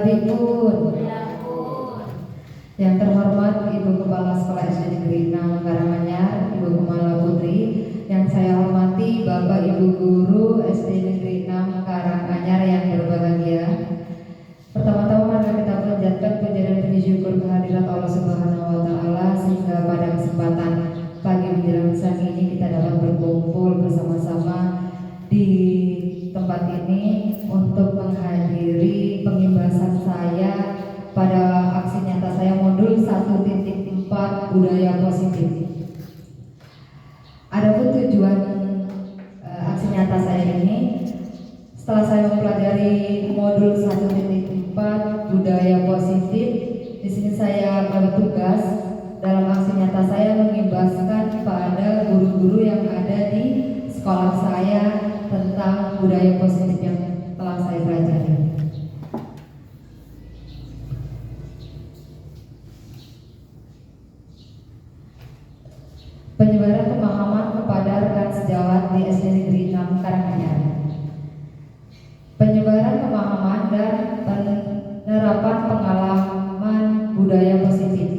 Pikun. Yang terhormat Ibu Kepala Sekolah SD Negeri 6 Karanganyar, Ibu Kumala Putri. Yang saya hormati Bapak Ibu Guru SD Negeri 6 Karanganyar yang berbahagia. Pertama-tama mari kita panjatkan puji dan puji syukur kehadirat Allah Subhanahu wa taala sehingga pada kesempatan pagi menjelang siang ini kita dapat berkumpul bersama-sama di tempat ini untuk menghadiri pengimbasan saya pada aksi nyata saya modul 1.4 budaya positif. Adapun tujuan aksi nyata saya ini, setelah saya mempelajari modul 1.4 budaya positif, di sini saya bertugas dalam aksi nyata saya mengimbaskan pada guru-guru yang ada di sekolah saya tentang budaya positif yang telah saya pelajari. Penyebaran pemahaman kepada rekan sejawat di SD Negeri 6 Karanganyar. Penyebaran pemahaman dan penerapan pengalaman budaya positif.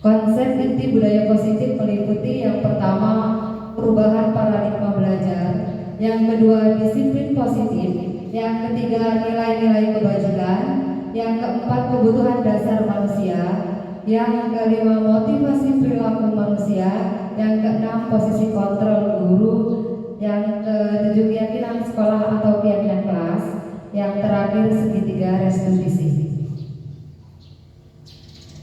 Konsep inti budaya positif meliputi yang pertama perubahan paradigma belajar, yang kedua disiplin positif, yang ketiga nilai-nilai kebajikan, yang keempat kebutuhan dasar manusia, yang kelima motivasi perilaku manusia, yang keenam posisi kontrol guru, yang ketujuh keyakinan sekolah atau keyakinan kelas, yang terakhir segitiga restitusi.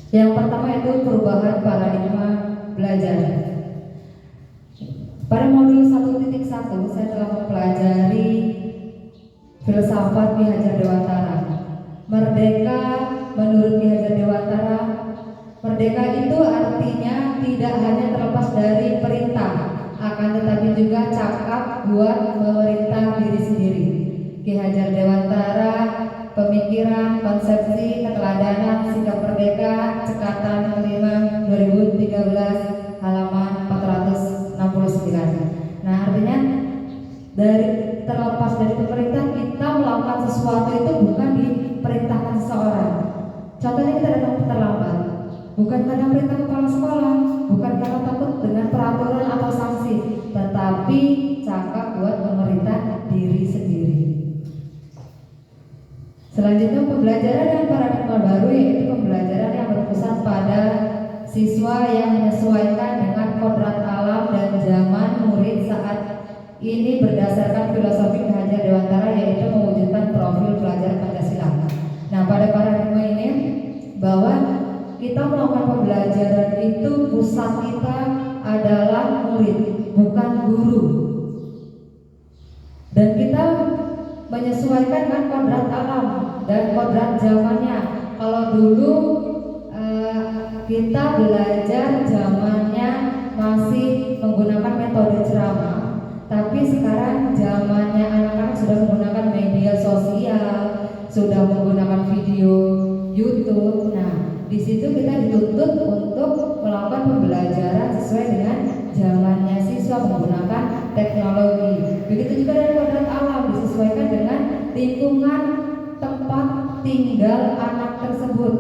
Yang pertama itu perubahan paradigma belajar. Pada modul 1.1 saya telah mempelajari filsafat Ki Hajar Dewantara. Merdeka menurut Ki Hajar Dewantara, merdeka itu artinya tidak hanya terlepas dari perintah, akan tetapi juga cakap buat memerintah diri sendiri. Ki Hajar Dewantara, pemikiran, konsepsi, keteladanan, sikap merdeka, cekatan kelima 2013 halaman 469. Nah, artinya dari terlepas dari pemerintah, kita melakukan sesuatu itu bukan diperintahkan seseorang. Contohnya kita datang terlambat, bukan karena perintah kepala sekolah, bukan karena takut dengan peraturan atau sanksi, tetapi cakap buat memerintah diri sendiri. Selanjutnya pembelajaran dan paradigma baru, yaitu pembelajaran yang berpusat pada siswa yang menyesuaikan dengan kodrat alam dan zaman murid saat ini berdasarkan filosofi Ki Hajar Dewantara, yaitu mewujudkan profil pelajar Pancasila. Nah, pada paradigma ini bahwa kita melakukan pembelajaran itu pusat kita adalah murid, bukan guru. Dan kita menyesuaikan dengan kodrat alam dan kodrat zamannya. Kalau dulu kita belajar zamannya masih menggunakan metode ceramah, tapi sekarang zamannya anak-anak sudah menggunakan media sosial, sudah menggunakan video YouTube. Nah, di situ kita dituntut untuk melakukan pembelajaran sesuai dengan zamannya siswa menggunakan teknologi. Begitu juga dari kodrat alam, disesuaikan dengan lingkungan tempat tinggal anak tersebut.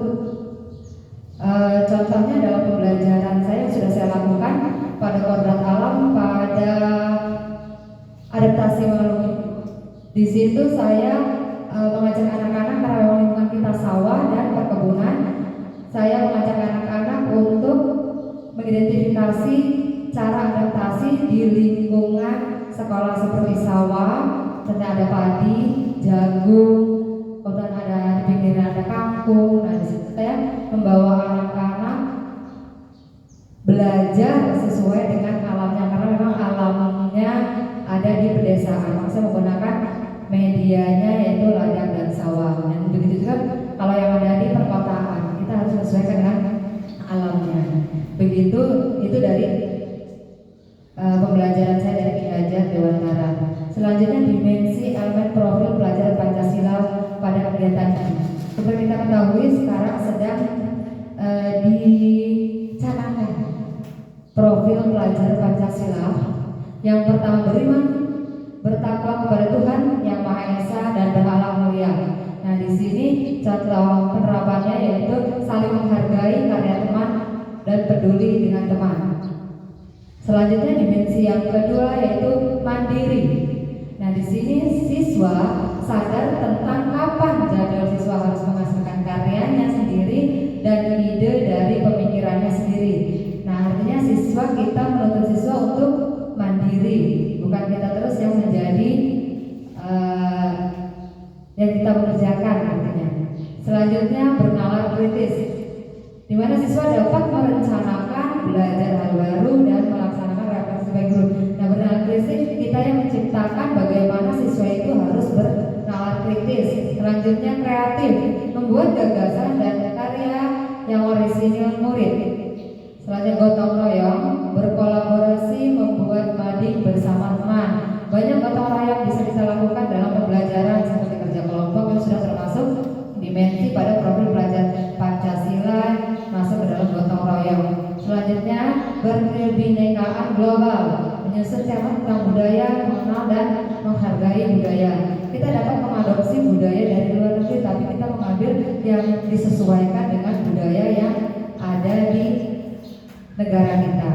Contohnya dalam pembelajaran saya yang sudah saya lakukan pada kodrat alam, pada adaptasi makhluk. Di situ saya mengajak anak-anak merawat lingkungan kita sawah dan perkebunan. Saya mengajak anak-anak untuk mengidentifikasi cara adaptasi di lingkungan sekolah seperti sawah, ternyata ada padi, jagung, kemudian ada di pinggirnya ada kangkung. Nah, di situ saya membawa anak-anak belajar sesuai dengan alamnya, karena memang alamnya ada di pedesaan. Maka saya menggunakan medianya yaitu ladang dan sawah. Dan begitu juga kalau yang ada di perkotaan, kita harus sesuaikan dengan alamnya. Begitu itu dari pembelajaran saya dari Ki Hajar Dewantara. Selanjutnya dimensi elemen profil pelajar Pancasila pada kegiatan ini. Seperti kita ketahui sekarang sedang dicanangkan profil pelajar Pancasila. Yang pertama beriman, bertakwa kepada Tuhan Yang Maha Esa dan berhalal mulia. penerapannya yaitu saling menghargai karya teman dan peduli dengan teman. Selanjutnya dimensi yang kedua yaitu mandiri. Nah, di sini siswa sadar tentang kapan jadwal siswa harus menghasilkan karyanya sendiri dan ide dari pemikirannya sendiri. Nah, artinya kita menuntut siswa untuk mandiri, bukan kita terus yang menjadi yang kita mengerjakan artinya. Selanjutnya bernalar kritis, di mana siswa dapat merencanakan, belajar hal baru dan melaksanakan refleksi sebagai guru. Nah, bernalar kritis kita yang menciptakan bagaimana siswa itu harus bernalar kritis. Selanjutnya kreatif, membuat gagasan dan karya yang orisinil murid. Selanjutnya gotong royong, berkolaborasi membuat mading bersama teman. Banyak gotong royong bisa kita lakukan dalam pembelajaran seperti kerja kelompok yang sudah termasuk dimensi pada profil pelajar Pancasila masuk ke dalam gotong royong. Selanjutnya berkebinekaan global, menyusun tema tentang budaya, mengenal dan menghargai budaya. Kita dapat mengadopsi budaya dari luar negeri, tapi kita mengambil yang disesuaikan dengan budaya yang ada di negara kita.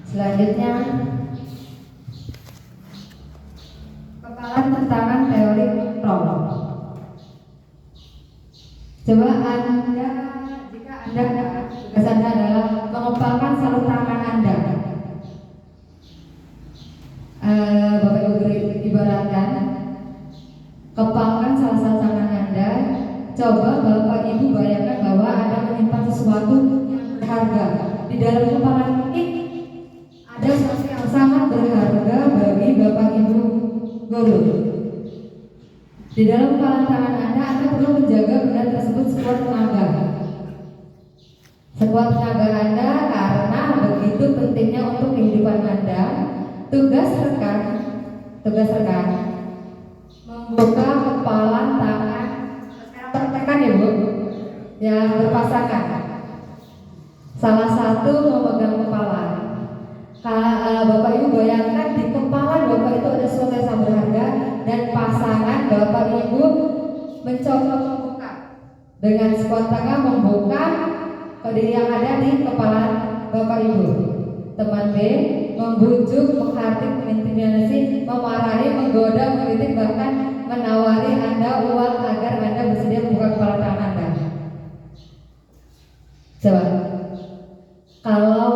Selanjutnya kepalan tentangan teori Rom. Coba Anda, jika Anda tugas Anda adalah mengepalkan sarung tangan Anda. Bapak Ibu ibaratkan kepalkan salah satu tangan Anda. Coba Bapak Ibu bayangkan bahwa Anda menyimpan sesuatu yang berharga. Di dalam kepala ini ada sesuatu yang sangat berharga bagi Bapak Ibu guru. Di dalam kepala tangan Anda perlu menjaga benda tersebut sekuat tenaga. Sekuat tenaga Anda karena begitu pentingnya untuk kehidupan Anda. Tugas rekan membuka kepalan tangan. Sekarang tekan ya Bu, yang berpasangan. Salah satu memegang kepala. Bapak Ibu bayangkan di kepala Bapak itu ada sesuatu yang sangat berharga dan pasangan Bapak Ibu mencoba membuka dengan spontan membuka kode yang ada di kepala Bapak Ibu. Teman B membujuk, menghardik, mengintimidasi, memarahi, menggoda, mengkritik, bahkan menawari Anda uang agar Anda bersedia membuka kepala tangan Anda. Coba, kalau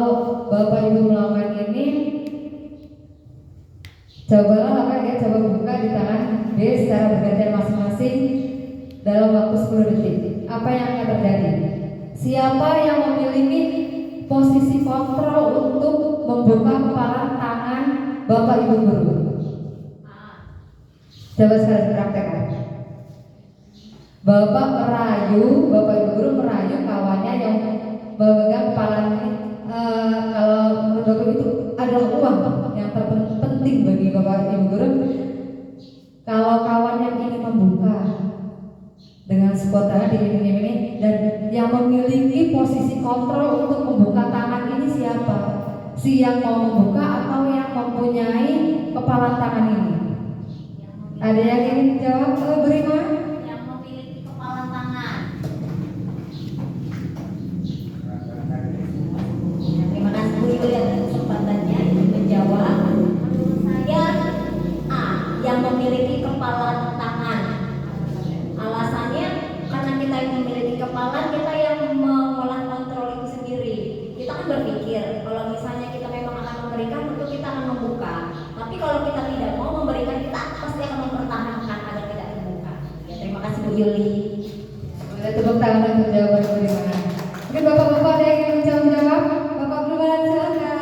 Bapak Ibu melakukan ini, cobalah lakukan ya, coba buka di tangan B secara bergantian masing-masing dalam waktu 10 detik. Apa yang akan terjadi? Siapa yang memiliki posisi kontrol untuk membuka kepala tangan Bapak Ibu guru? Coba sekarang praktekkan. Bapak Ibu guru merayu kawannya yang memegang kepala ini. Kalau menurut Bapak itu adalah uang yang terpenting bagi Bapak Ibu guru. Kalau kawannya ingin membuka dengan sekuat tangan ini dan yang memiliki posisi kontrol untuk membuka tangan ini siapa? Si yang mau membuka atau yang mempunyai kepala tangan ini? Ada yang ingin jawab? Berima? Yang memiliki kepala tangan. Terima kasih Bu Yuli atas kesempatannya untuk menjawab. Menurut saya A, yang memiliki kepala tangan. Alasannya karena kita yang memiliki kepala, kita yang mengolah kontrol itu sendiri. Kita kan berpikir kalau misalnya kita memang akan memberikan, tentu kita akan membuka. Tapi kalau kita tidak mau memberikan, kita pasti akan mempertahankan agar tidak membuka. Ya, terima kasih Bu Yuli. Boleh tepuk tangan untuk jawaban bagaimana? Mungkin bapak-bapak ada yang ingin menjawab? Bapak Gulman silakan.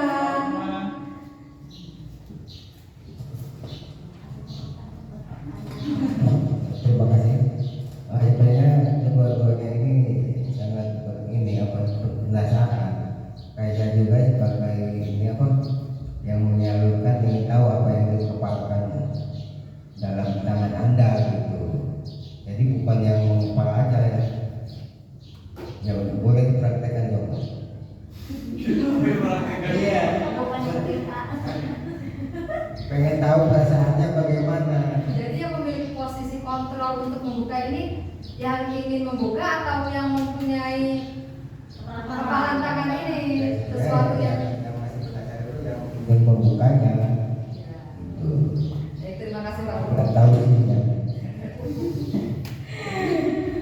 Terima kasih. Sebenarnya dua-duanya ini sangat penasaran. Kayak saya juga sebagai yang menyalurkan ingin tahu apa yang dikepalkan dalam tangan Anda gitu. Jadi bukan yang mengepal aja ya. Ya boleh dipraktekkan dong. Iya. Pengen tahu perasaannya bagaimana. Jadi yang memiliki posisi kontrol untuk membuka ini Yang ingin membuka atau yang mempunyai kepalan tangan ini sesuatu yang masih belajar itu yang ingin membukanya itu. Terima kasih Pak. Nggak tahu sih ya.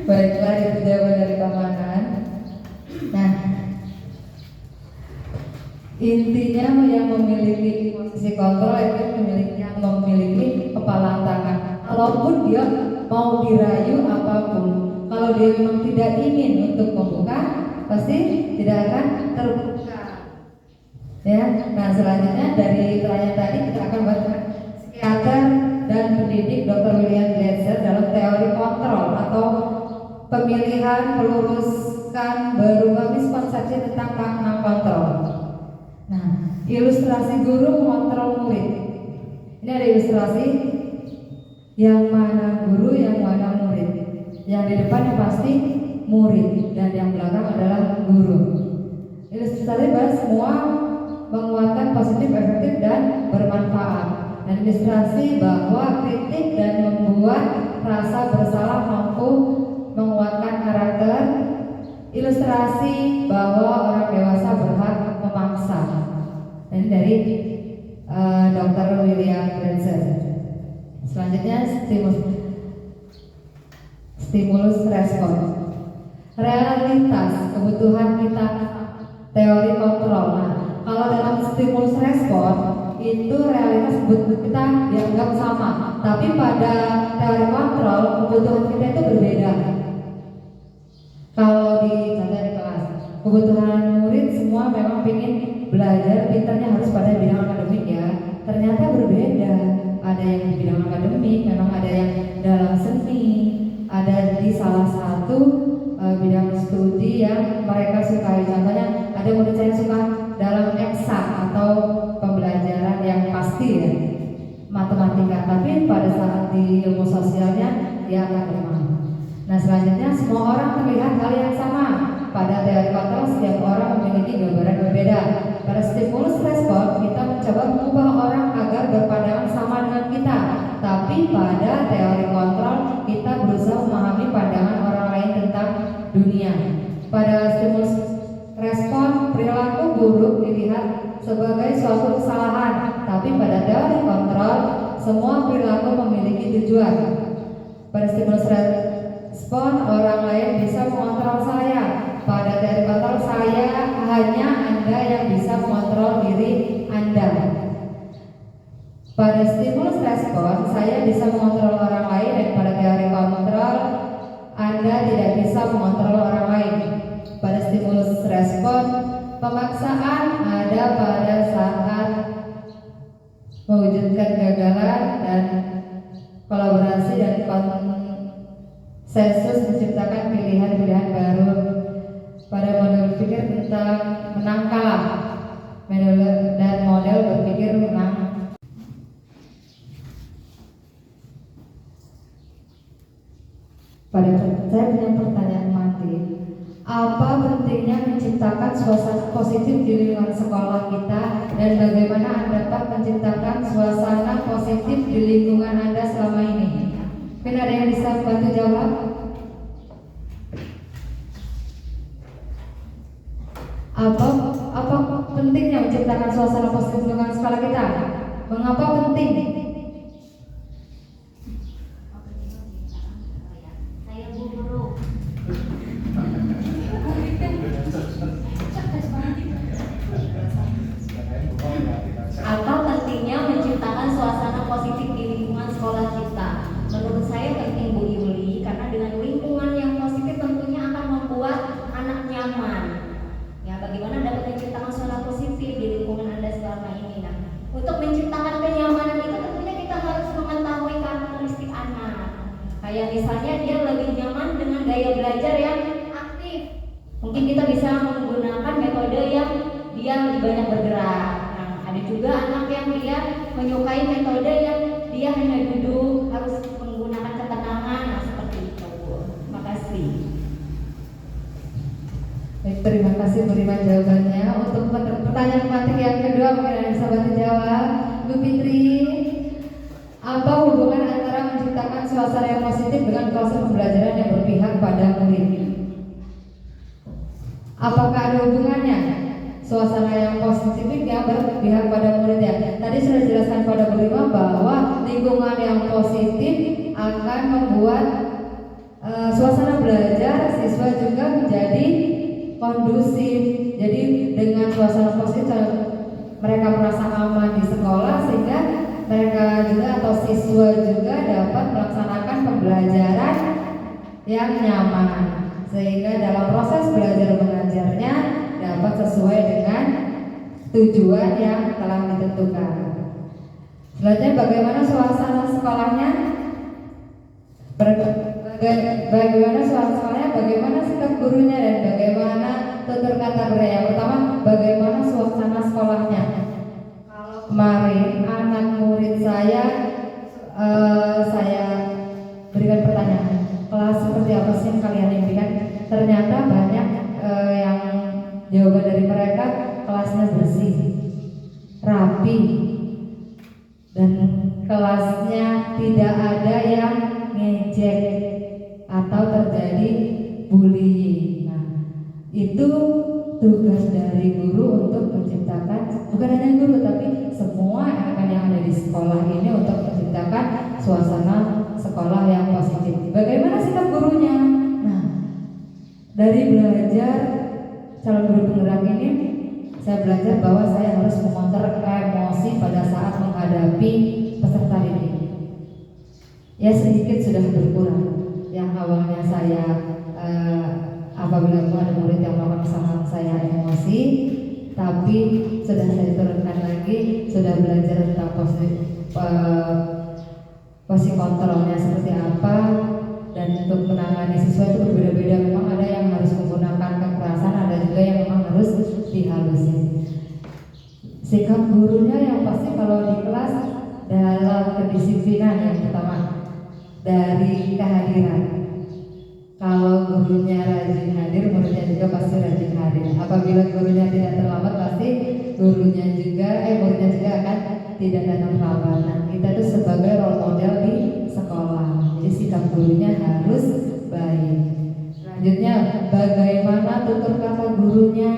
Baiklah, itu jawaban dari Pak Manan. Nah, intinya yang memiliki posisi kontrol itu memiliki kepala tangan. Walaupun dia mau dirayu apapun, kalau dia memang tidak ingin untuk membuka, pasti tidak akan terbuka. Ya, nah selanjutnya dari pertanyaan tadi kita akan baca psikiater dan pendidik Dr. William Glasser dalam teori kontrol atau pemilihan meluruskan berubah miskonsepsi tentang makna kontrol. Nah, ilustrasi guru mengontrol murid. Ini ada ilustrasi yang mana guru, yang mana murid. Yang di depan yang pasti murid dan yang belakang adalah guru. Ilustrasi bahas semua menguatkan positif, efektif dan bermanfaat. Dan ilustrasi bahwa kritik dan membuat rasa bersalah mampu menguatkan karakter. Ilustrasi bahwa orang dewasa berhak memaksa. Dan dari Dr. William Glasser. Selanjutnya stimulus respon. Realitas kebutuhan kita, teori kontrol. Nah, kalau dalam stimulus respon itu realitas kebutuhan kita dianggap sama, tapi pada teori kontrol kebutuhan kita itu berbeda. Kalau di contoh di kelas, kebutuhan murid semua memang ingin belajar, pintarnya harus pada bidang akademik ya. Ternyata berbeda. Ada yang di bidang akademik, memang ada yang dalam seni, ada di salah satu bidang studi yang mereka sukai. Contohnya ada murid saya suka dalam eksak atau pembelajaran yang pasti ya, matematika. Tapi pada saat di ilmu sosialnya dia akan lemah. Nah selanjutnya semua orang terlihat hal yang sama. Pada teori kontrol setiap orang memiliki gambaran berbeda. Pada stimulus respon kita mencoba mengubah orang agar berpandangan sama dengan kita. Tapi pada teori kontrol kita berusaha memahami pandangan orang lain tentang dunia. Pada stimulus respon perilaku buruk dilihat sebagai suatu kesalahan. Tapi pada teori kontrol semua perilaku memiliki tujuan. Pada stimulus respon orang lain bisa mengontrol saya. Pada teori kontrol saya hanya Anda yang bisa mengontrol diri Anda. Pada stimulus respon saya bisa mengontrol orang lain, dan pada teori kontrol Anda tidak bisa mengontrol orang lain. Pada stimulus respon pemaksaan ada pada saat mewujudkan kegagalan, dan kolaborasi dan konsensus menciptakan pilihan-pilihan baru. Pada model berpikir tentang menang kalah, dan model berpikir menang. Pada saya punya pertanyaan mati. Apa pentingnya menciptakan suasana positif di lingkungan sekolah kita, dan bagaimana Anda dapat menciptakan suasana positif di lingkungan Anda selama ini? Mungkin ada yang bisa bantu jawab? Apa pentingnya menciptakan suasana positif di lingkungan sekolah kita? Mengapa penting? Saya Bu Guru. Apa pentingnya menciptakan suasana positif di lingkungan sekolah kita? Menurut saya penting Bu Yuli, karena dengan lingkungan yang positif tentunya akan membuat anak nyaman. Ya, bagaimana dapat menciptakan suasana positif di lingkungan Anda selama ini? Nah, untuk menciptakan kenyamanan itu tentunya kita harus mengetahui karakteristik anak. Kayak misalnya dia lebih nyaman dengan gaya belajar yang aktif. Mungkin kita bisa menggunakan metode yang dia lebih banyak bergerak. Nah, ada juga anak yang dia menyukai metode yang dia hanya duduk, harus menggunakan ketenangan. Nah, seperti itu. Terima kasih. Baik, terima kasih Bu Rima jawabannya. Untuk pertanyaan tematik yang kedua, mungkin ada yang bisa bantu jawab. Bu Fitri, apa hubungan antara menciptakan suasana yang positif dengan proses pembelajaran yang berpihak berpihak pada murid. Apakah ada hubungannya? Suasana yang positif yang berpihak pada murid ya. Tadi sudah dijelaskan pada Bu Rima bahwa lingkungan yang positif akan membuat suasana belajar siswa juga menjadi kondusif. Jadi dengan suasana positif mereka merasa aman di sekolah sehingga mereka juga atau siswa juga dapat melaksanakan pembelajaran yang nyaman sehingga dalam proses belajar mengajarnya dapat sesuai dengan tujuan yang telah ditentukan. Selanjutnya bagaimana suasana sekolahnya? Bagaimana suasana sekolahnya, bagaimana sikap gurunya, dan bagaimana tutur kata gurunya. Yang pertama, bagaimana suasana sekolahnya. Kalau kemarin anak murid saya berikan pertanyaan, kelas seperti apa sih yang kalian impikan? Ternyata banyak yang jawaban dari mereka kelasnya bersih, rapi, dan kelasnya tidak ada yang ngejek atau terjadi bullying. Nah, itu tugas dari guru untuk menciptakan, bukan hanya guru tapi semua elemen yang ada di sekolah ini untuk menciptakan suasana sekolah yang positif. Bagaimana sikap gurunya? Nah, dari belajar calon guru penggerak ini saya belajar bahwa saya harus mengontrol emosi pada saat menghadapi peserta didik. Ya sedikit sudah berkurang. Yang awalnya saya apabila ada murid yang melakukan kesalahan saya emosi, tapi sudah saya turunkan lagi, sudah belajar tentang posisi kontrolnya seperti apa, dan untuk menangani siswa itu berbeda-beda. Memang ada yang harus menggunakan kekerasan, ada juga yang memang harus dihalusin. Sikap gurunya yang pasti kalau di kelas dalam kedisiplinan yang pertama dari kehadiran. Kalau gurunya rajin hadir, muridnya juga pasti rajin hadir. Apabila gurunya tidak terlambat, pasti muridnya juga akan tidak datang terlambat. Nah, kita itu sebagai role model di sekolah. Jadi sikap gurunya harus baik. Selanjutnya, bagaimana tutur kata gurunya?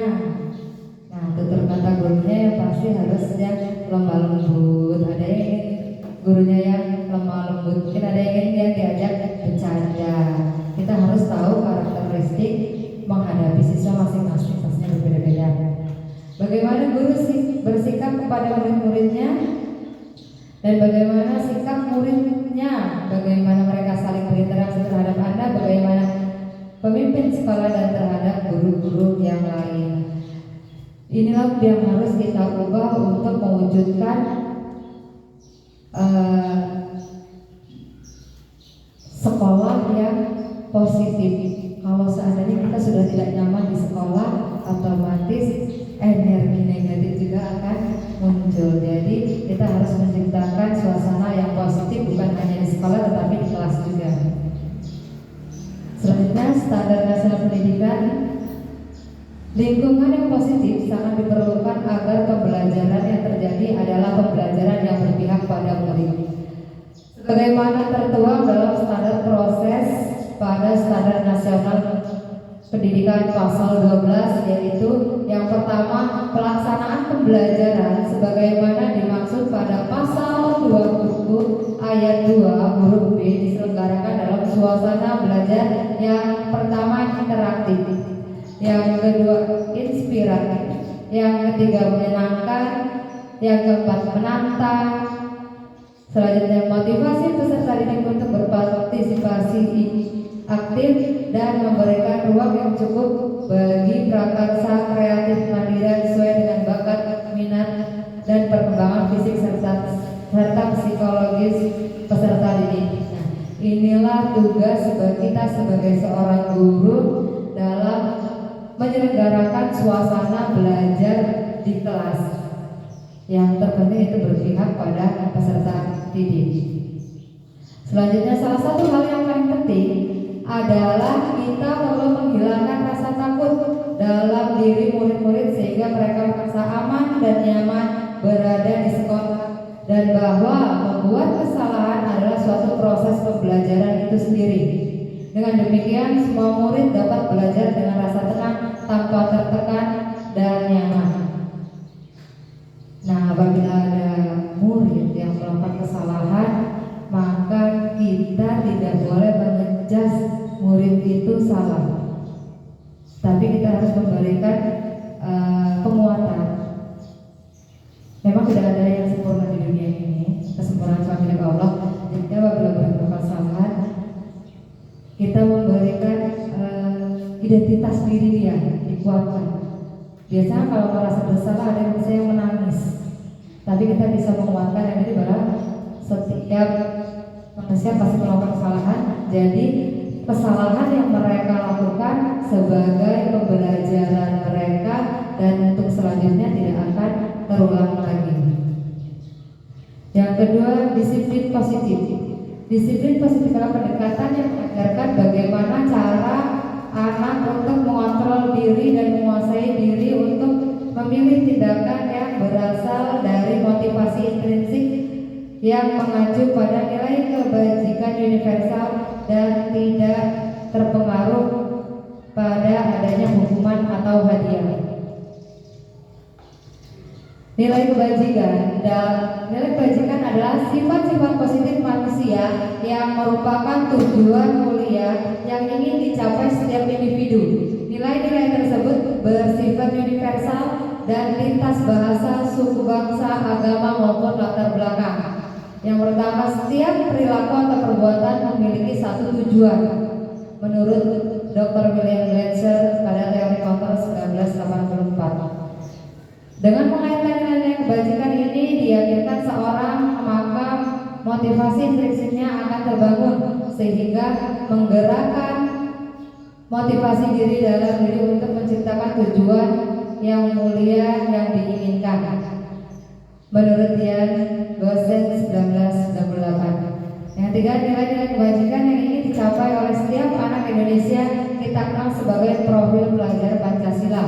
Nah, tutur kata gurunya yang pasti harus yang lemah lembut. Ada yang ingin gurunya yang lemah lembut, mungkin ada yang ingin diajak bercanda. Kita harus tahu karakteristik menghadapi siswa masing-masing, pastinya berbeda-beda. Bagaimana guru bersikap kepada murid-muridnya, dan bagaimana sikap muridnya, bagaimana mereka saling berinteraksi terhadap Anda, bagaimana pemimpin sekolah dan terhadap guru-guru yang lain. Inilah yang harus kita ubah untuk mewujudkan sekolah yang positif. Kalau seandainya kita sudah tidak nyaman di sekolah, otomatis energi negatif juga akan muncul. Jadi kita harus menciptakan suasana yang positif bukan hanya di sekolah tetapi di kelas juga. Selanjutnya, standar nasional pendidikan. Lingkungan yang positif sangat diperlukan agar pembelajaran yang terjadi adalah pembelajaran yang berpihak pada murid. Sebagaimana tertuang dalam standar proses pada standar nasional pendidikan pasal 12, yaitu yang pertama, pelaksanaan pembelajaran sebagaimana dimaksud pada pasal 20 ayat 2 huruf B diselenggarakan dalam suasana belajar yang pertama interaktif, yang kedua inspiratif, yang ketiga menyenangkan, yang keempat menantang. Selanjutnya, motivasi peserta didik untuk berpartisipasi aktif dan memberikan ruang yang cukup bagi prakarsa kreatif mandiri sesuai dengan bakat, minat, dan perkembangan fisik serta psikologis peserta didik. Nah, inilah tugas kita sebagai seorang guru dalam menyelenggarakan suasana belajar di kelas. Yang terpenting itu berpihak pada peserta didik. Selanjutnya, salah satu hal yang paling penting adalah kita perlu menghilangkan rasa takut dalam diri murid-murid sehingga mereka merasa aman dan nyaman berada di sekolah, dan bahwa membuat kesalahan adalah suatu proses pembelajaran itu sendiri. Dengan demikian, semua murid dapat belajar dengan rasa tenang, tanpa tertekan dan nyaman. Nah, apabila ada murid yang melakukan kesalahan, maka kita tidak boleh mengejas murid itu salah, tapi kita harus memberikan penguatan. Memang tidak ada yang sempurna di dunia ini, kesempurnaan cuma milik Allah. Jadi apabila berbuat kesalahan, kita memberikan identitas diri dia, dikuatkan. Biasanya kalau merasa bersalah ada yang bisa yang menangis, tapi kita bisa menguatkan yang ini bahwa setiap manusia pasti melakukan kesalahan. Jadi kesalahan yang mereka lakukan sebagai pembelajaran mereka, dan untuk selanjutnya tidak akan terulang lagi. Yang kedua, disiplin positif. Disiplin positif adalah pendekatan yang mengajarkan bagaimana cara anak untuk mengontrol diri dan menguasai diri untuk memilih tindakan yang berasal dari motivasi intrinsik yang mengacu pada nilai kebajikan universal dan tidak terpengaruh pada adanya hukuman atau hadiah. Nilai kebajikan adalah sifat-sifat positif manusia yang merupakan tujuan mulia yang ingin dicapai setiap individu. Nilai-nilai tersebut bersifat universal dan lintas bahasa, suku, bangsa, agama maupun latar belakang. Yang pertama, setiap perilaku atau perbuatan memiliki satu tujuan. Menurut Dr. William Glasser pada teori Kotor 1984. Dengan mengaitkan nilai kebajikan ini, diyakinkan seorang, maka motivasi intrinsiknya akan terbangun sehingga menggerakkan motivasi diri dalam diri untuk menciptakan tujuan yang mulia yang diinginkan. Menurut Dian Gosen 1998. Yang tiga, nilai-nilai kebajikan yang ingin dicapai oleh setiap anak Indonesia kita kenal sebagai profil pelajar Pancasila.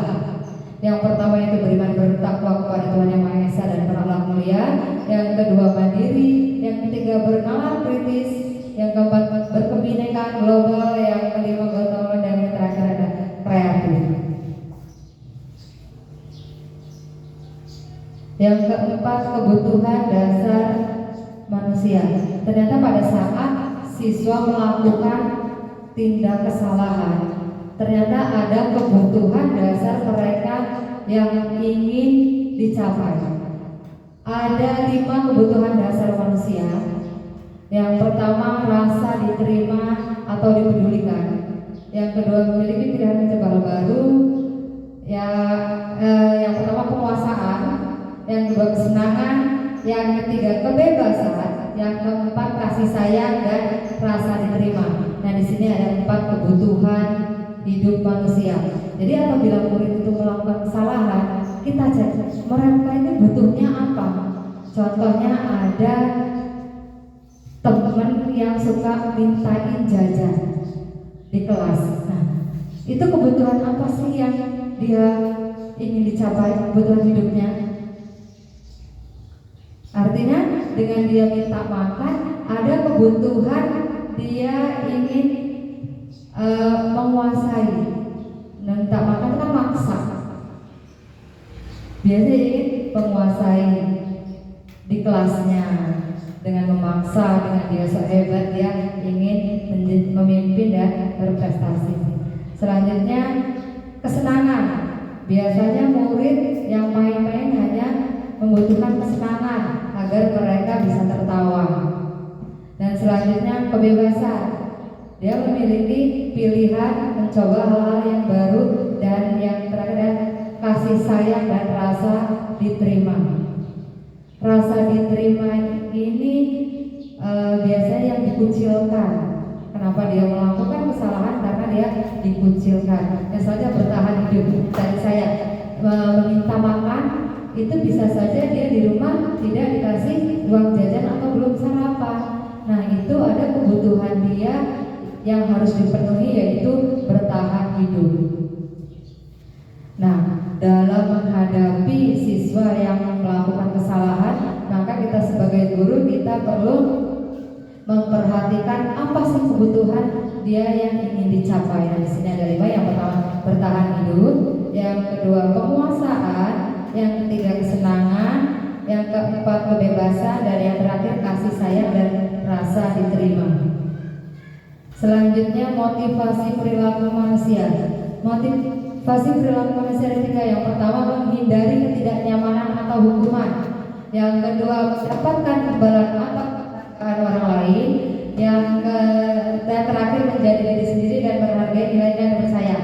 Yang pertama itu beriman, bertakwa kepada Tuhan Yang Maha Esa dan berakhlak mulia. Yang kedua mandiri. Yang ketiga bernalar kritis. Yang keempat berkebinekaan global. Yang kelima gotong, dan yang terakhir ada kreatif. Yang keempat, kebutuhan dasar manusia. Ternyata pada saat siswa melakukan tindak kesalahan, ternyata ada kebutuhan dasar mereka yang ingin dicapai. Ada 5 kebutuhan dasar manusia. Yang pertama, rasa diterima atau dipedulikan. Yang kedua, memiliki pilihan mencoba hal baru. Yang pertama, penguasaan. Yang kedua, kesenangan. Yang ketiga, kebebasan. Yang keempat, kasih sayang dan rasa diterima. Nah, di sini ada 4 kebutuhan hidup manusia. Jadi apabila murid itu melakukan kesalahan, kita cek mereka ini butuhnya apa. Contohnya ada teman yang suka mintain jajan di kelas. Nah, itu kebutuhan apa sih yang dia ingin dicapai, kebutuhan hidupnya? Artinya dengan dia minta makan, ada kebutuhan dia ingin menguasai. Minta makan kan maksa. Biasanya ingin menguasai di kelasnya dengan memaksa, dengan dia sehebat, dia ingin memimpin dan berprestasi. Selanjutnya, kesenangan. Biasanya murid yang main-main hanya membutuhkan kesenangan agar mereka bisa tertawa. Dan selanjutnya, kebebasan. Dia memiliki pilihan mencoba hal-hal yang baru. Dan yang terakhir, kasih sayang dan rasa diterima. Rasa diterima ini biasanya yang dikucilkan. Kenapa dia melakukan kesalahan? Karena dia dikucilkan. Misalnya bertahan hidup. Tadi saya meminta makan, itu bisa saja dia di rumah tidak dikasih uang jajan atau belum sarapan. Nah, itu ada kebutuhan dia yang harus dipenuhi, yaitu bertahan hidup. Nah, dalam menghadapi siswa yang melakukan kesalahan, maka kita sebagai guru kita perlu memperhatikan apa sih kebutuhan dia yang ingin dicapai. Nah, di sini ada 5. Yang pertama bertahan hidup, yang kedua penguasaan, yang ketiga kesenangan, yang keempat kebebasan, dan yang terakhir kasih sayang dan rasa diterima. Selanjutnya motivasi perilaku manusia. Motivasi perilaku manusia ada 3. Yang pertama menghindari ketidaknyamanan atau hukuman. Yang kedua mendapatkan imbalan atau penghargaan orang lain. Dan terakhir menjadi diri sendiri dan menghargai nilai dan percaya.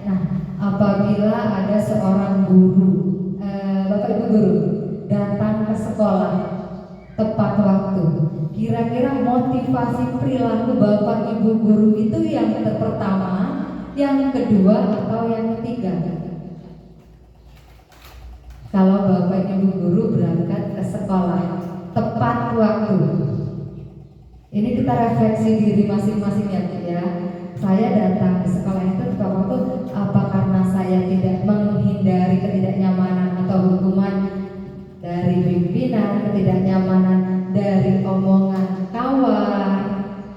Nah, apabila ada seorang guru, Bapak Ibu guru datang ke sekolah tepat waktu, kira-kira motivasi perilaku Bapak Ibu guru itu yang pertama, yang kedua, atau yang ketiga? Kalau Bapak Ibu guru berangkat ke sekolah tepat waktu, ini kita refleksi diri masing-masing ya. Saya datang ke sekolah itu tepat waktu, apa karena saya tidak menghindari ketidaknyamanan atau hukuman dari pimpinan, ketidaknyamanan dari omongan kawan,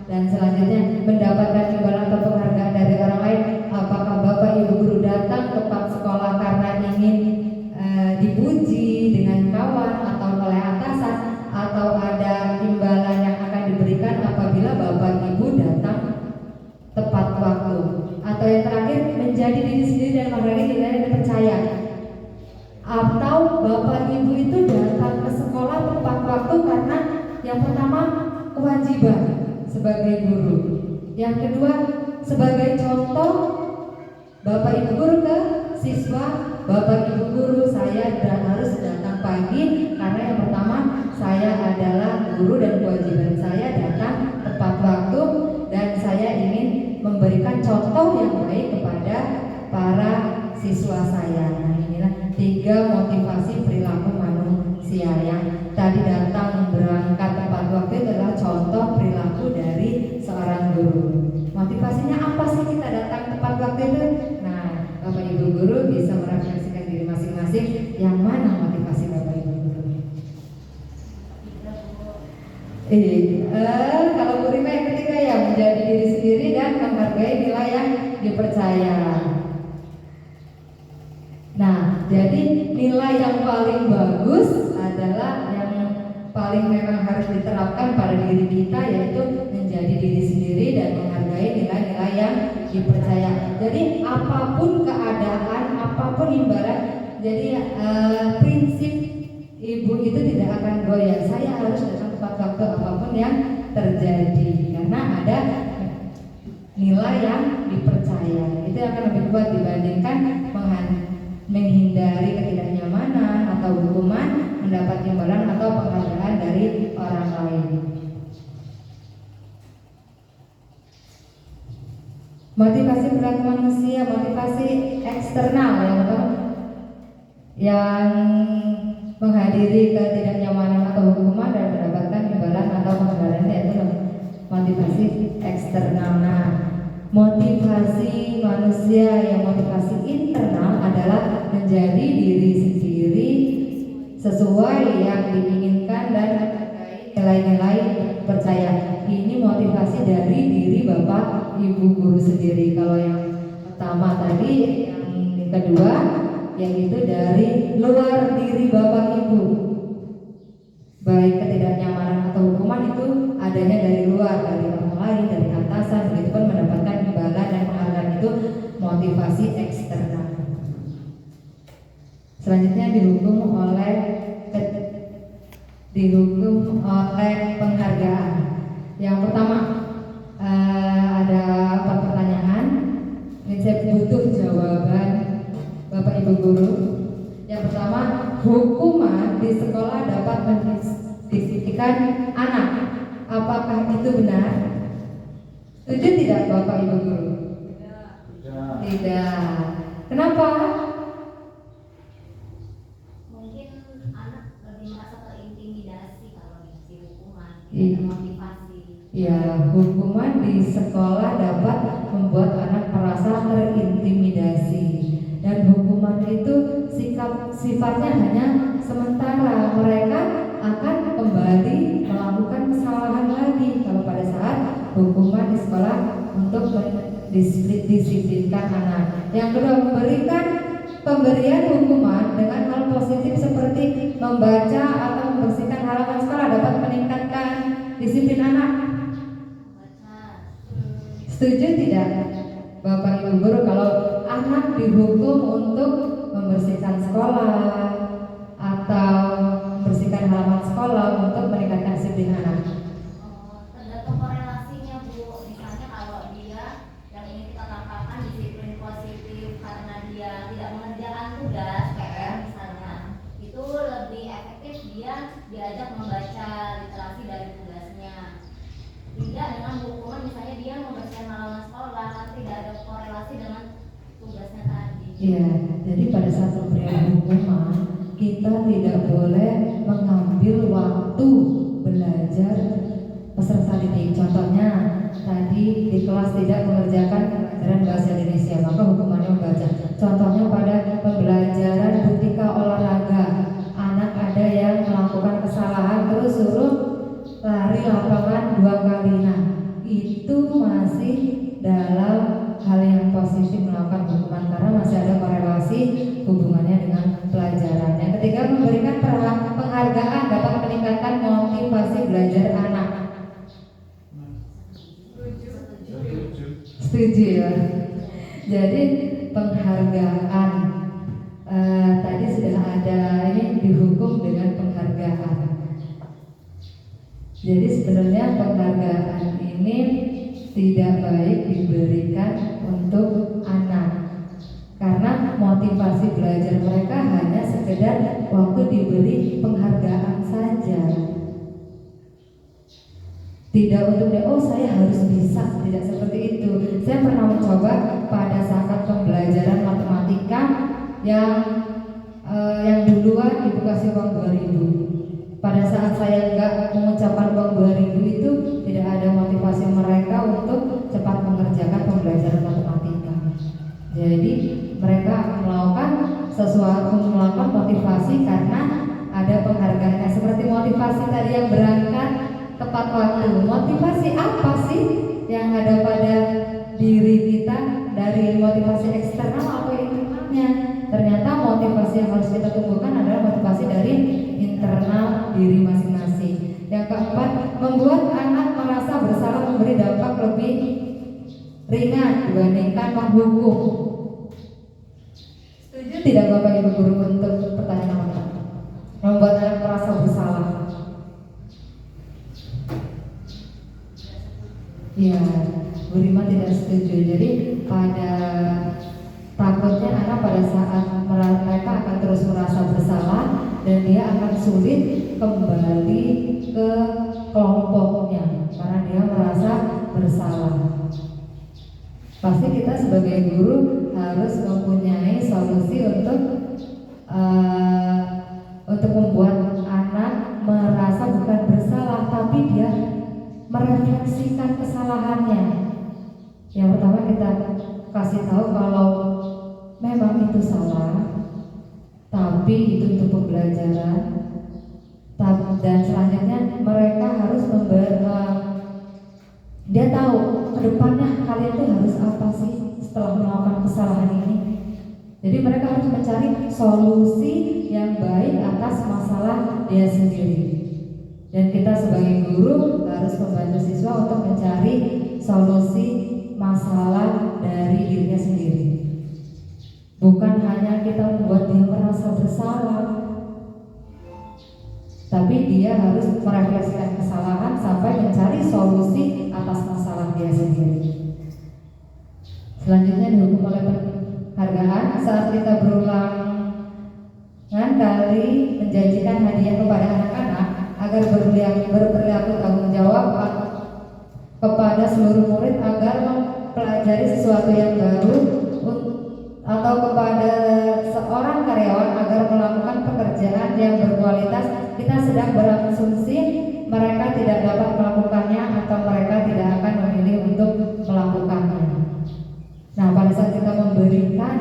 dan selanjutnya mendapatkan imbalan atau penghargaan dari orang lain? Apakah Bapak Ibu guru datang tepat sekolah karena ingin dipuji dengan kawan atau oleh atasan, atau ada imbalan yang akan diberikan apabila Bapak Ibu datang tepat waktu? Atau yang terakhir menjadi diri sendiri dan menghargai nilai dan percaya? Atau Bapak Ibu itu datang ke sekolah tepat waktu karena yang pertama kewajiban sebagai guru, yang kedua sebagai contoh Bapak Ibu guru ke siswa, Bapak Ibu guru saya harus datang pagi karena yang pertama saya adalah guru dan kewajiban saya datang tepat waktu, dan saya ingin memberikan contoh yang baik kepada para siswa saya. Nah, inilah 3 motivasi perilaku manusia. Yang tadi datang berangkat tepat waktu adalah contoh perilaku dari seorang guru. Motivasinya apa sih kita datang tepat waktu itu? Nah, Bapak Ibu guru bisa merefleksikan diri masing-masing, yang mana motivasi Bapak Ibu guru? Kalau Bu Rima yang ketiga ya, menjadi diri sendiri dan menghargai nilai yang dipercaya. Nah, jadi nilai yang paling bagus adalah yang paling memang harus diterapkan pada diri kita, yaitu menjadi diri sendiri dan menghargai nilai-nilai yang dipercaya. Jadi apapun keadaan, apapun imbalan, jadi prinsip Ibu itu tidak akan goyah. Saya harus datang tepat waktu apapun yang terjadi, karena ada nilai yang dipercaya. Itu akan lebih kuat dibandingkan menghindari ketidaknyamanan atau hukuman, mendapat imbalan atau penghargaan dari orang lain. Motivasi perilaku manusia, motivasi eksternal yang menghadiri ketidaknyamanan atau hukuman dan mendapatkan imbalan atau penghargaan, yaitu motivasi eksternal. Nah, motivasi manusia yang motivasi internal adalah menjadi diri sendiri sesuai yang diinginkan dan nilai-nilai percaya. Ini motivasi dari diri Bapak Ibu guru sendiri. Kalau yang pertama tadi, yang kedua yaitu dari luar diri Bapak Ibu. Baik ketidaknyamanan atau hukuman itu adanya dari luar, dari orang lain, dari atasan, begitu pun mendapatkan imbalan dan penghargaan, itu motivasi eksternal. Selanjutnya dihukum oleh penghargaan. Yang pertama ada 4 pertanyaan. Ini saya butuh jawaban Bapak Ibu guru. Yang pertama, hukuman di sekolah dapat mendisiplinkan anak. Apakah itu benar? Setuju tidak Bapak Ibu guru? Tidak. Kenapa? Mungkin anak lebih merasa terintimidasi kalau dikasih hukuman, Iya. motivasi. Ya, hukuman di sekolah dapat membuat anak merasa terintimidasi, dan hukuman itu sifatnya hanya sementara. Mereka akan kembali melakukan kesalahan lagi. Kalau pada disiplinkan anak. Yang kedua, memberikan pemberian hukuman dengan hal positif seperti membaca atau membersihkan halaman sekolah dapat meningkatkan disiplin anak. Setuju tidak Bapak Ibu guru kalau anak dihukum untuk membersihkan sekolah atau membersihkan halaman sekolah untuk meningkatkan disiplin anak? Tergantung korelasinya Bu. Misalnya kalau dia yang ingin kita tangkapkan disiplin positif karena dia tidak mengerjakan tugas PR misalnya, itu lebih efektif dia diajak membaca literasi dari tugasnya. Tidak dengan hukuman misalnya dia membersihkan halaman sekolah kan tidak ada korelasi dengan tugasnya tadi. Iya, jadi pada saat memberikan hukuman kita tidak boleh mengambil waktu belajar peserta didik. Contohnya tadi di kelas tidak mengerjakan pelajaran bahasa Indonesia, maka hukumannya membaca. Contohnya pada pembelajaran butika olahraga, anak ada yang melakukan kesalahan terus suruh lari lapangan 2 kali. Nah, itu masih dalam hal yang positif melakukan hukuman karena masih ada korelasi hubungannya dengan pelajaran. Yang ketiga, memberikan penghargaan dapat meningkatkan motivasi belajar anak. Setuju ya. Jadi penghargaan tadi sudah ada, ini dihukum dengan penghargaan. Jadi sebenarnya penghargaan ini tidak baik diberikan untuk anak karena motivasi belajar mereka hanya sekedar waktu diberi penghargaan saja, tidak untuk oh saya harus bisa, tidak seperti itu. Saya pernah mencoba pada saat pembelajaran matematika yang duluan ibu kasih uang 2.000. Pada saat saya enggak mengucapkan uang 2.000 itu tidak ada motivasi mereka untuk cepat mengerjakan pembelajaran matematika. Jadi mereka melakukan sesuatu, melakukan motivasi karena ada penghargaannya. Seperti motivasi tadi yang berangkat tepat waktu. Motivasi apa sih yang ada pada diri kita dari motivasi eksternal atau internalnya? Ternyata motivasi yang harus kita tumbuhkan adalah motivasi dari internal diri masing-masing. Yang keempat, membuat anak merasa bersalah memberi dampak lebih ringan dibandingkan menghukum. Setuju tidak Bapak Ibu guru untuk pertanyaan pertama? Membuat anak merasa bersalah. Ya, Bu Rima tidak setuju. Jadi pada takutnya anak pada saat mereka akan terus merasa bersalah dan dia akan sulit kembali ke kelompoknya karena dia merasa bersalah. Pasti kita sebagai guru harus mempunyai solusi untuk membuat anak merasa bukan bersalah tapi dia merefleksikan kesalahannya. Yang pertama kita kasih tahu kalau memang itu salah, tapi itu untuk pembelajaran. Dan selanjutnya mereka harus dia tahu kedepannya kalian itu harus apa sih setelah melakukan kesalahan ini. Jadi mereka harus mencari solusi yang baik atas masalah dia sendiri. Dan kita sebagai guru harus membantu siswa untuk mencari solusi masalah dari dirinya sendiri. Bukan hanya kita membuat dia merasa bersalah, tapi dia harus merefleksikan kesalahan sampai mencari solusi atas masalah dia sendiri. Selanjutnya dihukum oleh penghargaan saat kita berulang kali menjanjikan hadiah kepada anak-anak agar berperilaku tanggung jawab kepada seluruh murid agar mempelajari sesuatu yang baru, atau kepada seorang karyawan agar melakukan pekerjaan yang berkualitas. Kita sedang berasumsi mereka tidak dapat melakukannya atau mereka tidak akan memilih untuk melakukannya. Nah, pada saat kita memberikan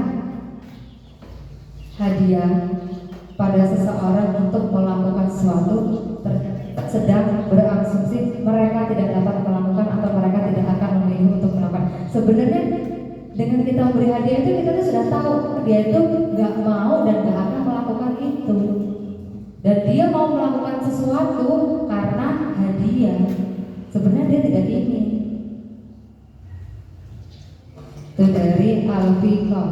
hadiah pada seseorang untuk melakukan sesuatu, sedang berasumsi mereka tidak dapat melakukan atau mereka tidak akan memilih untuk melakukan. Sebenarnya hadiah itu kita tuh sudah tahu dia itu nggak mau dan nggak akan melakukan itu, dan dia mau melakukan sesuatu karena hadiah. Sebenarnya dia tidak ingin. Itu dari Alficom.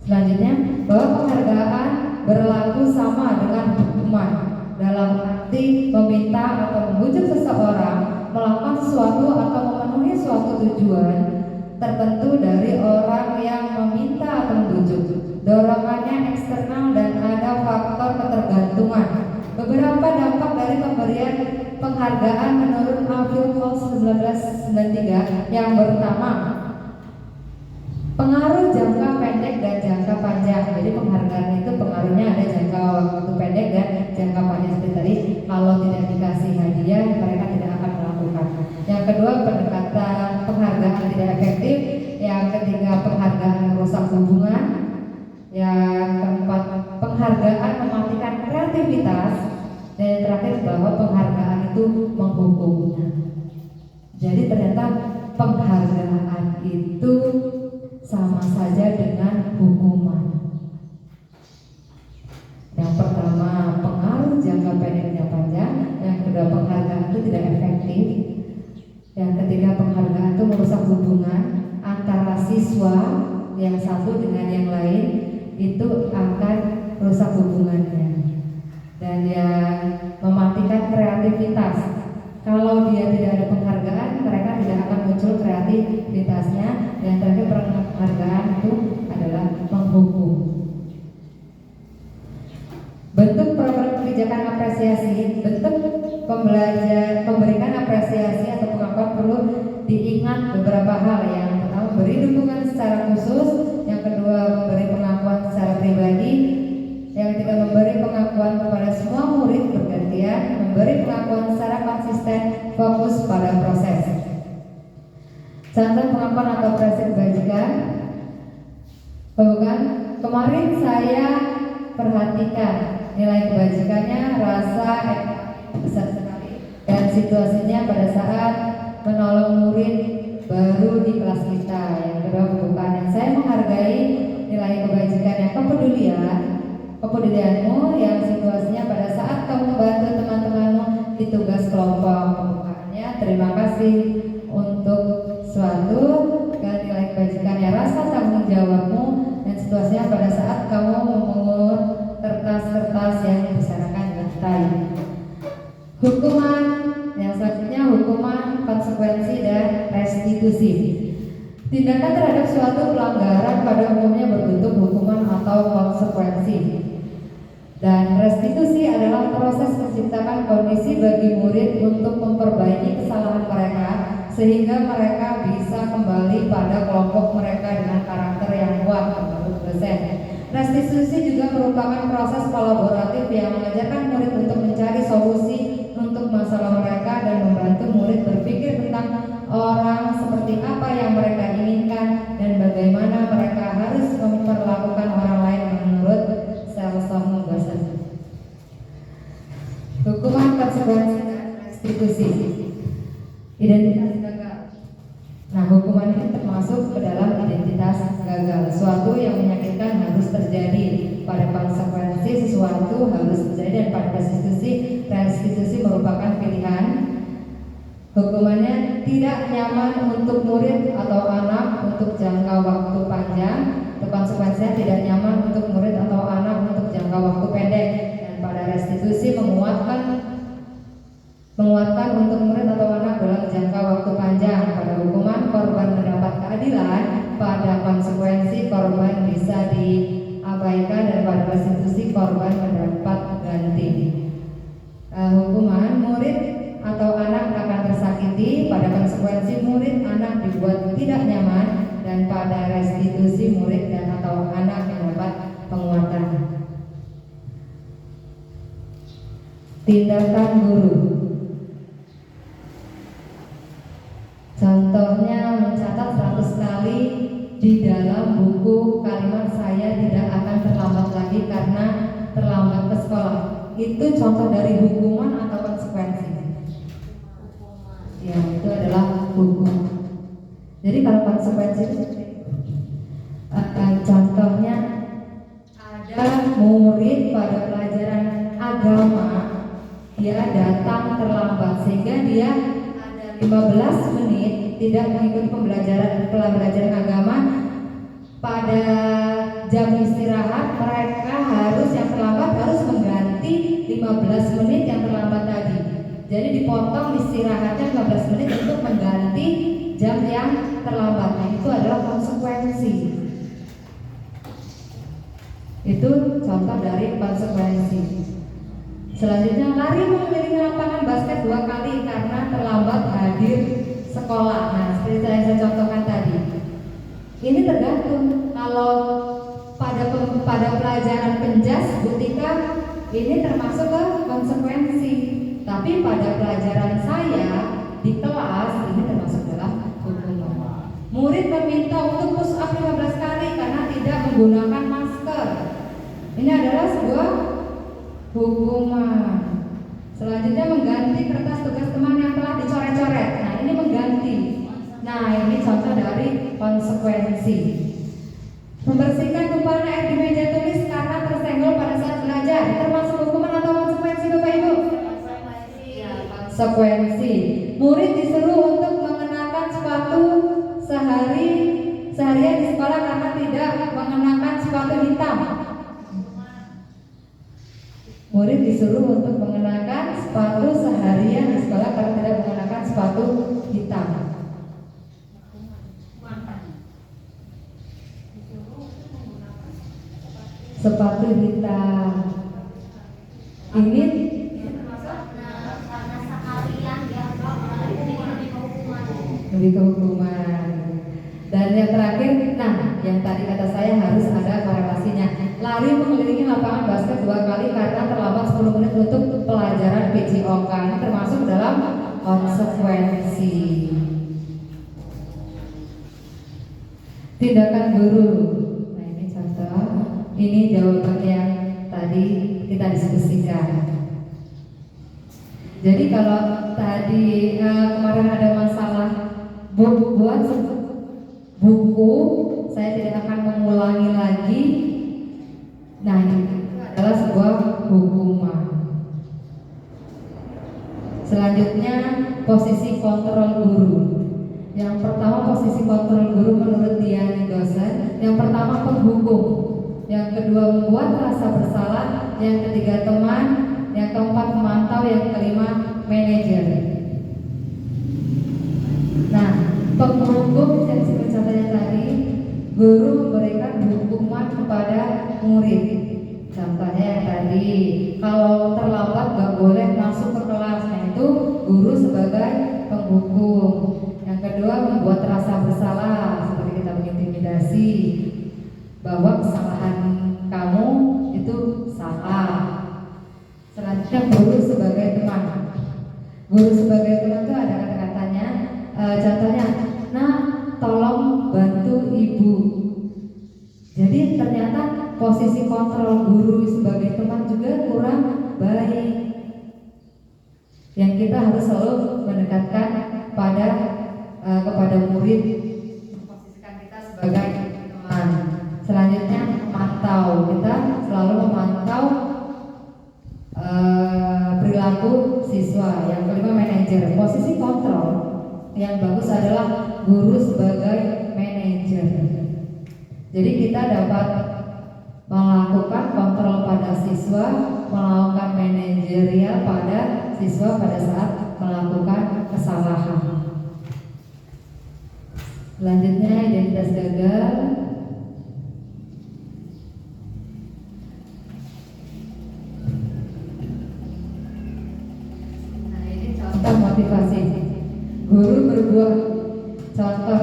Selanjutnya, bahwa penghargaan berlaku sama dengan hukuman dalam arti meminta atau membujuk seseorang melakukan sesuatu atau memenuhi suatu tujuan tertentu dari orang yang meminta atau membujuk. Dorongannya eksternal dan ada faktor ketergantungan. Beberapa dampak dari pemberian penghargaan menurut Alficom 1993 yang pertama, pengaruh jangka pendek dan jangka panjang. Jadi penghargaan itu pengaruhnya ada jangka waktu pendek dan jangka panjang seperti tadi. Kalau tidak dikasih hadiah, mereka tidak akan melakukan. Yang kedua, pendekatan penghargaan tidak efektif. Yang ketiga, penghargaan merusak hubungan. Yang keempat, penghargaan mematikan kreativitas. Dan yang terakhir, bahwa penghargaan itu menghukum. Jadi ternyata penghargaan itu sama saja dengan hukuman. Yang pertama, pengaruh jangka pendek dan panjang. Yang kedua, penghargaan itu tidak efektif. Yang ketiga, penghargaan itu merusak hubungan antara siswa yang satu dengan yang lain, itu akan rusak hubungannya. Dan yang mematikan kreativitas. Kalau dia tidak ada penghargaan, mereka tidak akan muncul kreativitasnya. Dan terakhir, penghargaan itu adalah menghukum. Bentuk program kebijakan apresiasi, bentuk memberikan apresiasi atau pengakuan perlu diingat beberapa hal. Yang pertama, beri dukungan secara khusus. Yang kedua, memberi pengakuan secara pribadi. Yang ketiga, memberi pengakuan kepada semua murid bergantian. Memberi pengakuan secara konsisten, fokus pada proses. Contoh pengakuan atau apresiasi kebajikan. Bukan, kemarin saya perhatikan nilai kebajikannya, rasa besar sekali, dan situasinya pada saat menolong murid baru di kelas kita. Yang kedua, pembukaan. Saya menghargai nilai kebajikan yang kepedulianmu yang situasinya pada saat kamu membantu teman-temanmu di tugas kelompok. Pembukaannya, terima kasih untuk suatu dan nilai kebajikannya, rasa tanggung jawabmu dan situasinya pada saat kamu memungut kertas-kertas yang dibicarakan dengan baik. Hukuman yang selanjutnya, hukuman, konsekuensi, dan restitusi. Tindakan terhadap suatu pelanggaran pada umumnya berbentuk hukuman atau konsekuensi. Dan restitusi adalah proses menciptakan kondisi bagi murid untuk memperbaiki kesalahan mereka sehingga mereka bisa kembali pada kelompok mereka dengan karakter yang kuat menurut dosen. Restitusi juga merupakan proses kolaboratif yang mengajarkan murid untuk mencari solusi untuk masalah mereka dan membantu murid berpikir tentang orang seperti apa yang mereka inginkan dan bagaimana mereka harus memperlakukan orang lain menurut Selsom Gosset. Hukuman, konsekuensi, dan restitusi. Identitas gagal. Nah, hukuman ini termasuk ke dalam identitas gagal. Sesuatu yang menyakitkan harus terjadi. Pada konsekuensi, sesuatu harus terjadi. Dan pada restitusi merupakan pilihan. Hukumannya tidak nyaman untuk murid atau anak untuk jangka waktu panjang. Konsekuensinya tidak nyaman untuk murid atau anak untuk jangka waktu pendek. Dan pada restitusi menguatkan untuk murid atau anak dalam jangka waktu panjang. Pada hukuman, korban mendapat keadilan. Pada konsekuensi, korban bisa diabaikan. Dan pada restitusi, korban mendapat ganti. Hukuman, murid atau anak akan tersakiti. Pada konsekuensi, murid anak dibuat tidak nyaman. Dan pada restitusi, murid dan atau anak mendapat penguatan. Tindakan guru. Contohnya, mencatat 100 kali di dalam buku kalimat saya tidak akan terlambat lagi karena terlambat ke sekolah. Itu contoh dari hukuman atau konsekuensi? Ya, itu adalah hukuman. Jadi kalau konsekuensi itu dia ada 15 menit tidak mengikuti pembelajaran agama, pada jam istirahat mereka harus yang terlambat harus mengganti 15 menit yang terlambat tadi. Jadi dipotong istirahatnya 15 menit untuk mengganti jam yang terlambat. Nah, itu adalah konsekuensi. Itu contoh dari konsekuensi. Selanjutnya, lari mengelilingi lapangan basket 2 kali karena terlambat hadir sekolah. Nah, seperti yang saya contohkan tadi. Ini tergantung. Kalau pada pelajaran penjas, Butika, ini termasuk ke konsekuensi. Tapi pada pelajaran saya di kelas ini termasuk dalam hukuman. Murid meminta untuk push up 15 kali karena tidak menggunakan masker. Ini adalah sebuah hukuman. Selanjutnya, mengganti kertas tugas teman yang telah dicoret-coret. Nah, ini mengganti. Nah, ini contoh dari konsekuensi. Membersihkan tumpahan air di meja tulis karena tersenggol pada saat belajar, termasuk hukuman atau konsekuensi, Bapak Ibu? Konsekuensi. Murid disuruh untuk mengenakan sepatu seharian di sekolah karena tidak mengenakan sepatu hitam. Murid disuruh untuk mengenakan sepatu seharian di sekolah karena tidak mengenakan sepatu hitam. Sepatu hitam. Ini karena sekalian dianggap lebih ke hukuman. lebih ke hukuman. Dan yang terakhir, nah, yang tadi kata saya harus ada korelasinya. Lari mengelilingi lapangan basket 2 kali karena terlambat 10 menit untuk pelajaran PJOK. Ini termasuk dalam konsekuensi. Tindakan guru. Nah, ini contoh. Ini jawaban yang tadi kita diskusikan. Jadi kalau tadi kemarin ada masalah buat buku, saya tidak akan mengulangi lagi. Nah, ini adalah sebuah hukuman. Selanjutnya, posisi kontrol guru. Yang pertama, posisi kontrol guru menurut Diani dosen. Yang pertama, penghukum. Yang kedua, membuat rasa bersalah. Yang ketiga, teman. Yang keempat, memantau. Yang kelima, manajer. Nah, penghukum yang seperti contohnya tadi, guru memberikan hukuman kepada murid. Contohnya yang tadi, kalau terlambat gak boleh masuk ke kelas. Nah, itu guru sebagai penghukum. Yang kedua, membuat rasa bersalah, seperti kita mengintimidasi bahwa kesalahan kamu itu salah. Selanjutnya, guru sebagai teman. Guru sebagai teman itu ada kata-katanya. Contohnya, nah, tolong bantu ibu. Jadi ternyata posisi kontrol guru sebagai teman juga kurang baik. Yang kita harus selalu mendekatkan kepada murid, memposisikan kita sebagai teman. Selanjutnya, memantau. Kita selalu memantau perilaku siswa. Yang kelima, manajer. Posisi kontrol yang bagus adalah guru sebagai manajer. Jadi kita dapat melakukan kontrol pada siswa, melakukan manajerial pada siswa pada saat melakukan kesalahan. Selanjutnya, identitas gagal. Nah, ini contoh motivasi. Guru berbuat contoh,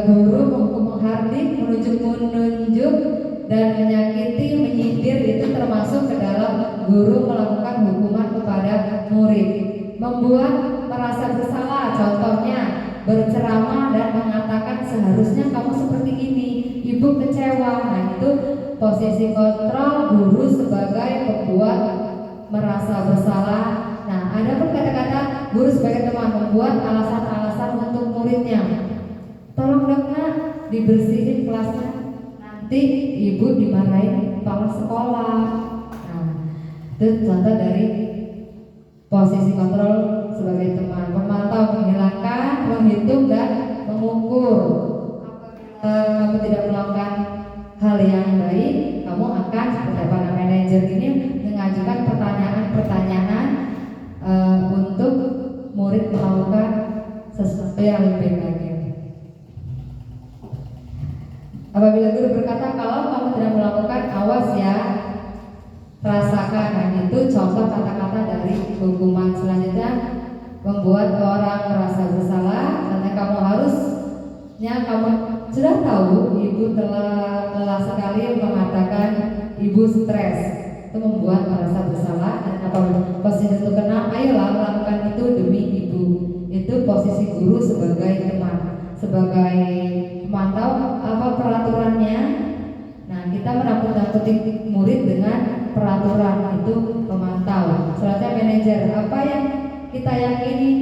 guru menghardik, menunjuk dan menyakiti, menyindir itu termasuk ke dalam guru melakukan hukuman kepada murid. Membuat merasa bersalah, contohnya berceramah dan mengatakan seharusnya kamu seperti ini, ibu kecewa. Nah, itu posisi kontrol guru sebagai pembuat merasa bersalah. Nah, ada pun kata-kata guru sebagai teman, membuat alasan-alasan untuk muridnya. Tolong dong nak, dibersihin kelasnya, nanti ibu dimarahin kepala sekolah. Nah, itu contoh dari posisi kontrol sebagai teman. Memantau, menghilangkan, menghitung, dan mengukur. Apabila kamu tidak melakukan hal yang baik, kamu akan seperti apa? Nah, manajer ini mengajukan pertanyaan-pertanyaan untuk murid melakukan sesuatu yang lebih baik lagi. Apabila guru berkata kalau kamu tidak melakukan, awas ya, rasakan. Nah, itu contoh kata-kata dari hukuman. Selanjutnya, membuat orang merasa bersalah karena kamu sudah tahu ibu telah lelah sekali mengatakan ibu stres. Itu membuat merasa bersalah dan apa posisi itu kena, ayolah lakukan itu demi ibu. Itu posisi guru sebagai teman, sebagai pemantau. Apa peraturannya? Nah, kita menakut-nakuti murid dengan peraturan, itu pemantau. Selanjutnya manajer, apa yang kita yakini,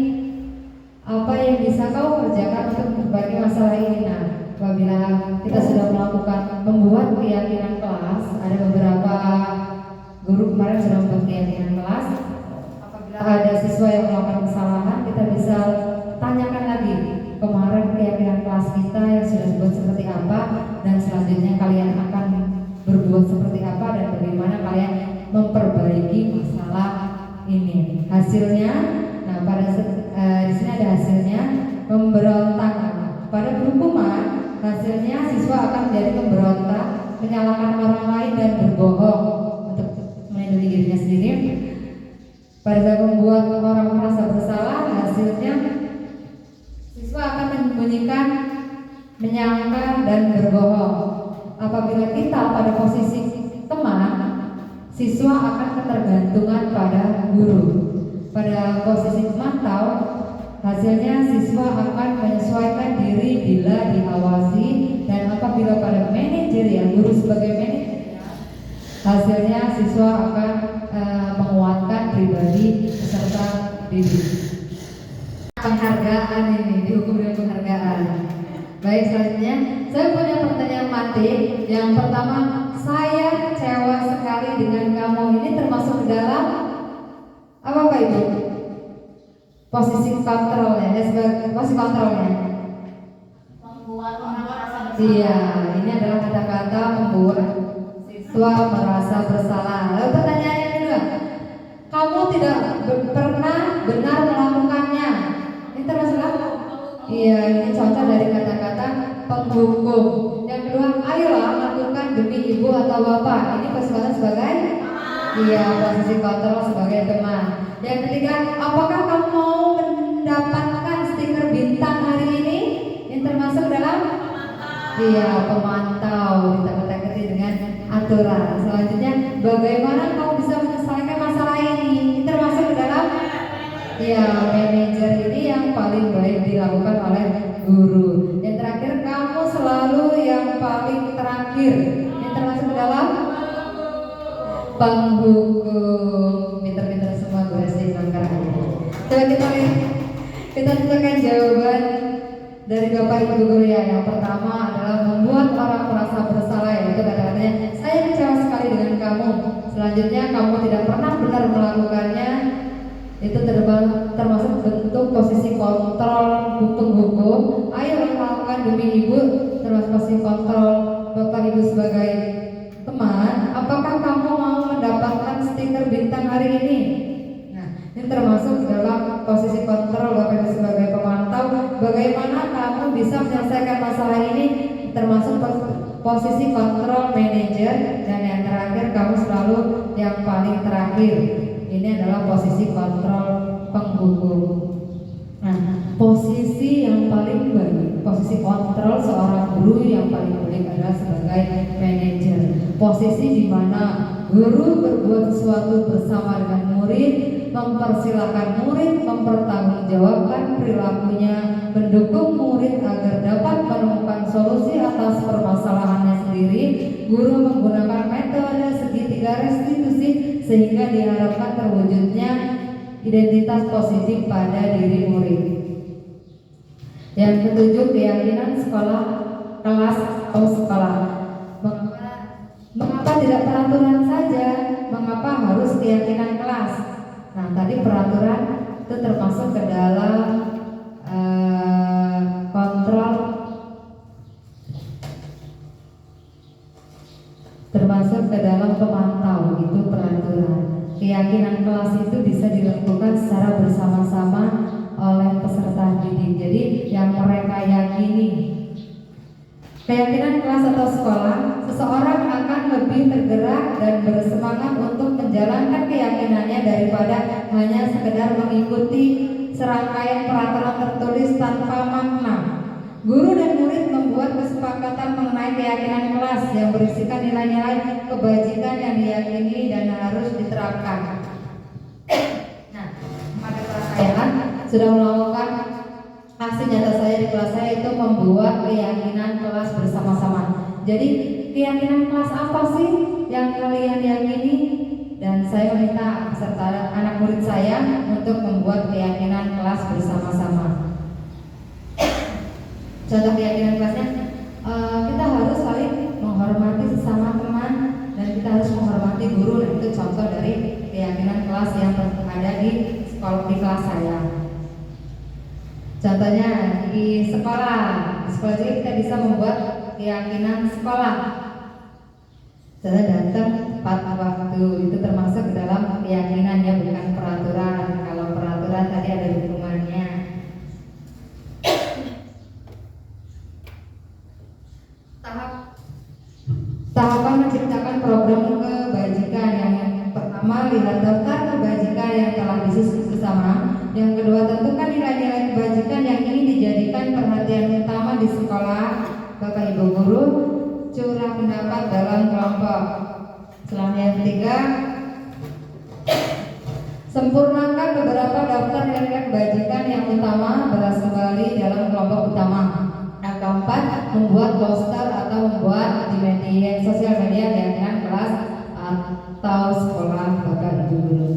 apa yang bisa kau kerjakan untuk berbagi masalah ini. Nah, apabila kita sudah melakukan membuat keyakinan kelas, ada beberapa guru kemarin sudah membuat keyakinan kelas. Apabila ada siswa yang melakukan kesalahan, kita bisa tanyakan lagi, kemarin keyakinan kelas kita yang sudah disebut seperti apa, dan selanjutnya kalian akan berbuat seperti apa, dan bagaimana kalian memperbaiki masalah ini. Hasilnya, nah di sini ada hasilnya, memberontak. Pada hukuman, hasilnya siswa akan menjadi memberontak, menyalahkan orang lain dan berbohong untuk melindungi dirinya sendiri. Pada saat membuat orang merasa bersalah, hasilnya siswa akan menyembunyikan, menyangka, dan berbohong. Apabila kita pada posisi teman, siswa akan ketergantungan pada guru. Pada posisi pemantau, hasilnya siswa akan menyesuaikan diri bila diawasi, dan apabila pada manajer, ya guru sebagai manajer, hasilnya siswa akan menguatkan pribadi peserta didik. Penghargaan ini dihukum dengan penghargaan. Baik, selanjutnya saya punya pertanyaan mati. Yang pertama, saya kecewa sekali dengan kamu. Ini termasuk dalam apa Pak Ibu? Posisi kontrolnya, posisi kontrolnya. Membuat orang merasa bersalah. Iya, ini adalah kata-kata membuat siswa merasa bersalah. Lalu pertanyaan yang kedua, kamu tidak pernah benar melakukannya. Ini termasuk apa? Iya, ini contoh dari kata-kata penghukum. Yang kedua, ayolah lakukan demi ibu atau bapak. Ini posisi sebagai posisi kontrol sebagai teman. Yang ketiga, apakah kamu mau mendapatkan stiker bintang hari ini? Ini termasuk dalam pemantau, ditambah-tambahi dengan aturan. Selanjutnya, bagaimana kamu bisa menyelesaikan masalah ini? Ini termasuk dalam manajer. Ini yang paling baik dilakukan oleh guru. Yang terakhir, kamu selalu yang paling terakhir. Ini termasuk dalam penghukum. Pinter-pinter semua guru SD Manggarai. Coba kita lihat, kita tentukan jawaban dari Bapak Ibu guru ya. Yang pertama adalah membuat orang merasa bersalah, yaitu kata-katanya, saya kecewa sekali dengan kamu. Selanjutnya, kamu tidak pernah benar melakukannya. Itu termasuk bentuk posisi kontrol penghukum. Ayo lakukan demi ibu, termasuk posisi kontrol Bapak Ibu sebagai teman. Apakah kamu mau mendapatkan stiker bintang hari ini? Nah, ini termasuk dalam posisi kontrol Bapak Ibu sebagai pemantau. Bagaimana kamu bisa menyelesaikan masalah ini? Termasuk posisi kontrol manajer. Dan yang terakhir, kamu selalu yang paling terakhir. Ini adalah posisi kontrol penghukum. Nah, posisi yang paling baik, posisi kontrol seorang guru yang paling baik adalah sebagai manajer. Posisi di mana guru berbuat sesuatu bersama dengan murid, mempersilahkan murid mempertanggungjawabkan perilakunya, mendukung murid agar dapat menemukan solusi atas permasalahannya sendiri. Guru menggunakan metode segitiga restitusi sehingga diharapkan terwujudnya identitas positif pada diri murid. Yang ketujuh, keyakinan sekolah, kelas atau sekolah. Mengapa tidak peraturan saja? Mengapa harus keyakinan kelas? Nah, tadi peraturan itu termasuk ke dalam kontrol, termasuk ke dalam pemantau, itu peraturan. Keyakinan kelas itu bisa dilakukan secara bersama-sama oleh peserta didik. Jadi yang mereka yakini, keyakinan kelas atau sekolah, seseorang akan lebih tergerak dan bersemangat untuk menjalankan keyakinannya daripada hanya sekedar mengikuti serangkaian peraturan tertulis tanpa makna. Guru dan murid membuat kesepakatan mengenai keyakinan kelas yang berisikan nilai-nilai kebajikan yang diyakini dan harus diterapkan. Nah, pada kelas saya sudah melakukan aksi nyata saya di kelas saya, itu membuat keyakinan kelas bersama-sama. Jadi keyakinan kelas apa sih yang kalian yakini? Dan saya meminta peserta anak murid saya untuk membuat keyakinan kelas bersama-sama. Contoh keyakinan kelasnya, kita harus saling menghormati sesama teman dan kita harus menghormati guru. Dan itu contoh dari keyakinan kelas yang ada di sekolah, di kelas saya. Contohnya di sekolah juga kita bisa membuat keyakinan sekolah. Saya datang tepat waktu, itu termasuk dalam keyakinan, ya, bukan peraturan. Kalau peraturan tadi ada hukumannya. Tahapan menciptakan program kebajikan. Yang pertama, lihat daftar kebajikan yang telah disusun bersama. Yang kedua, tentukan nilai-nilai kebajikan yang ingin dijadikan perhatian utama di sekolah. Bapak Ibu guru, curah pendapat dalam kelompok. Selanjutnya yang ketiga, sempurnakan beberapa daftar nilai kebajikan yang utama, bahas kembali dalam kelompok utama. Yang keempat, membuat poster atau membuat di media sosial media keyakinan kelas atau sekolah Bapak Ibu guru.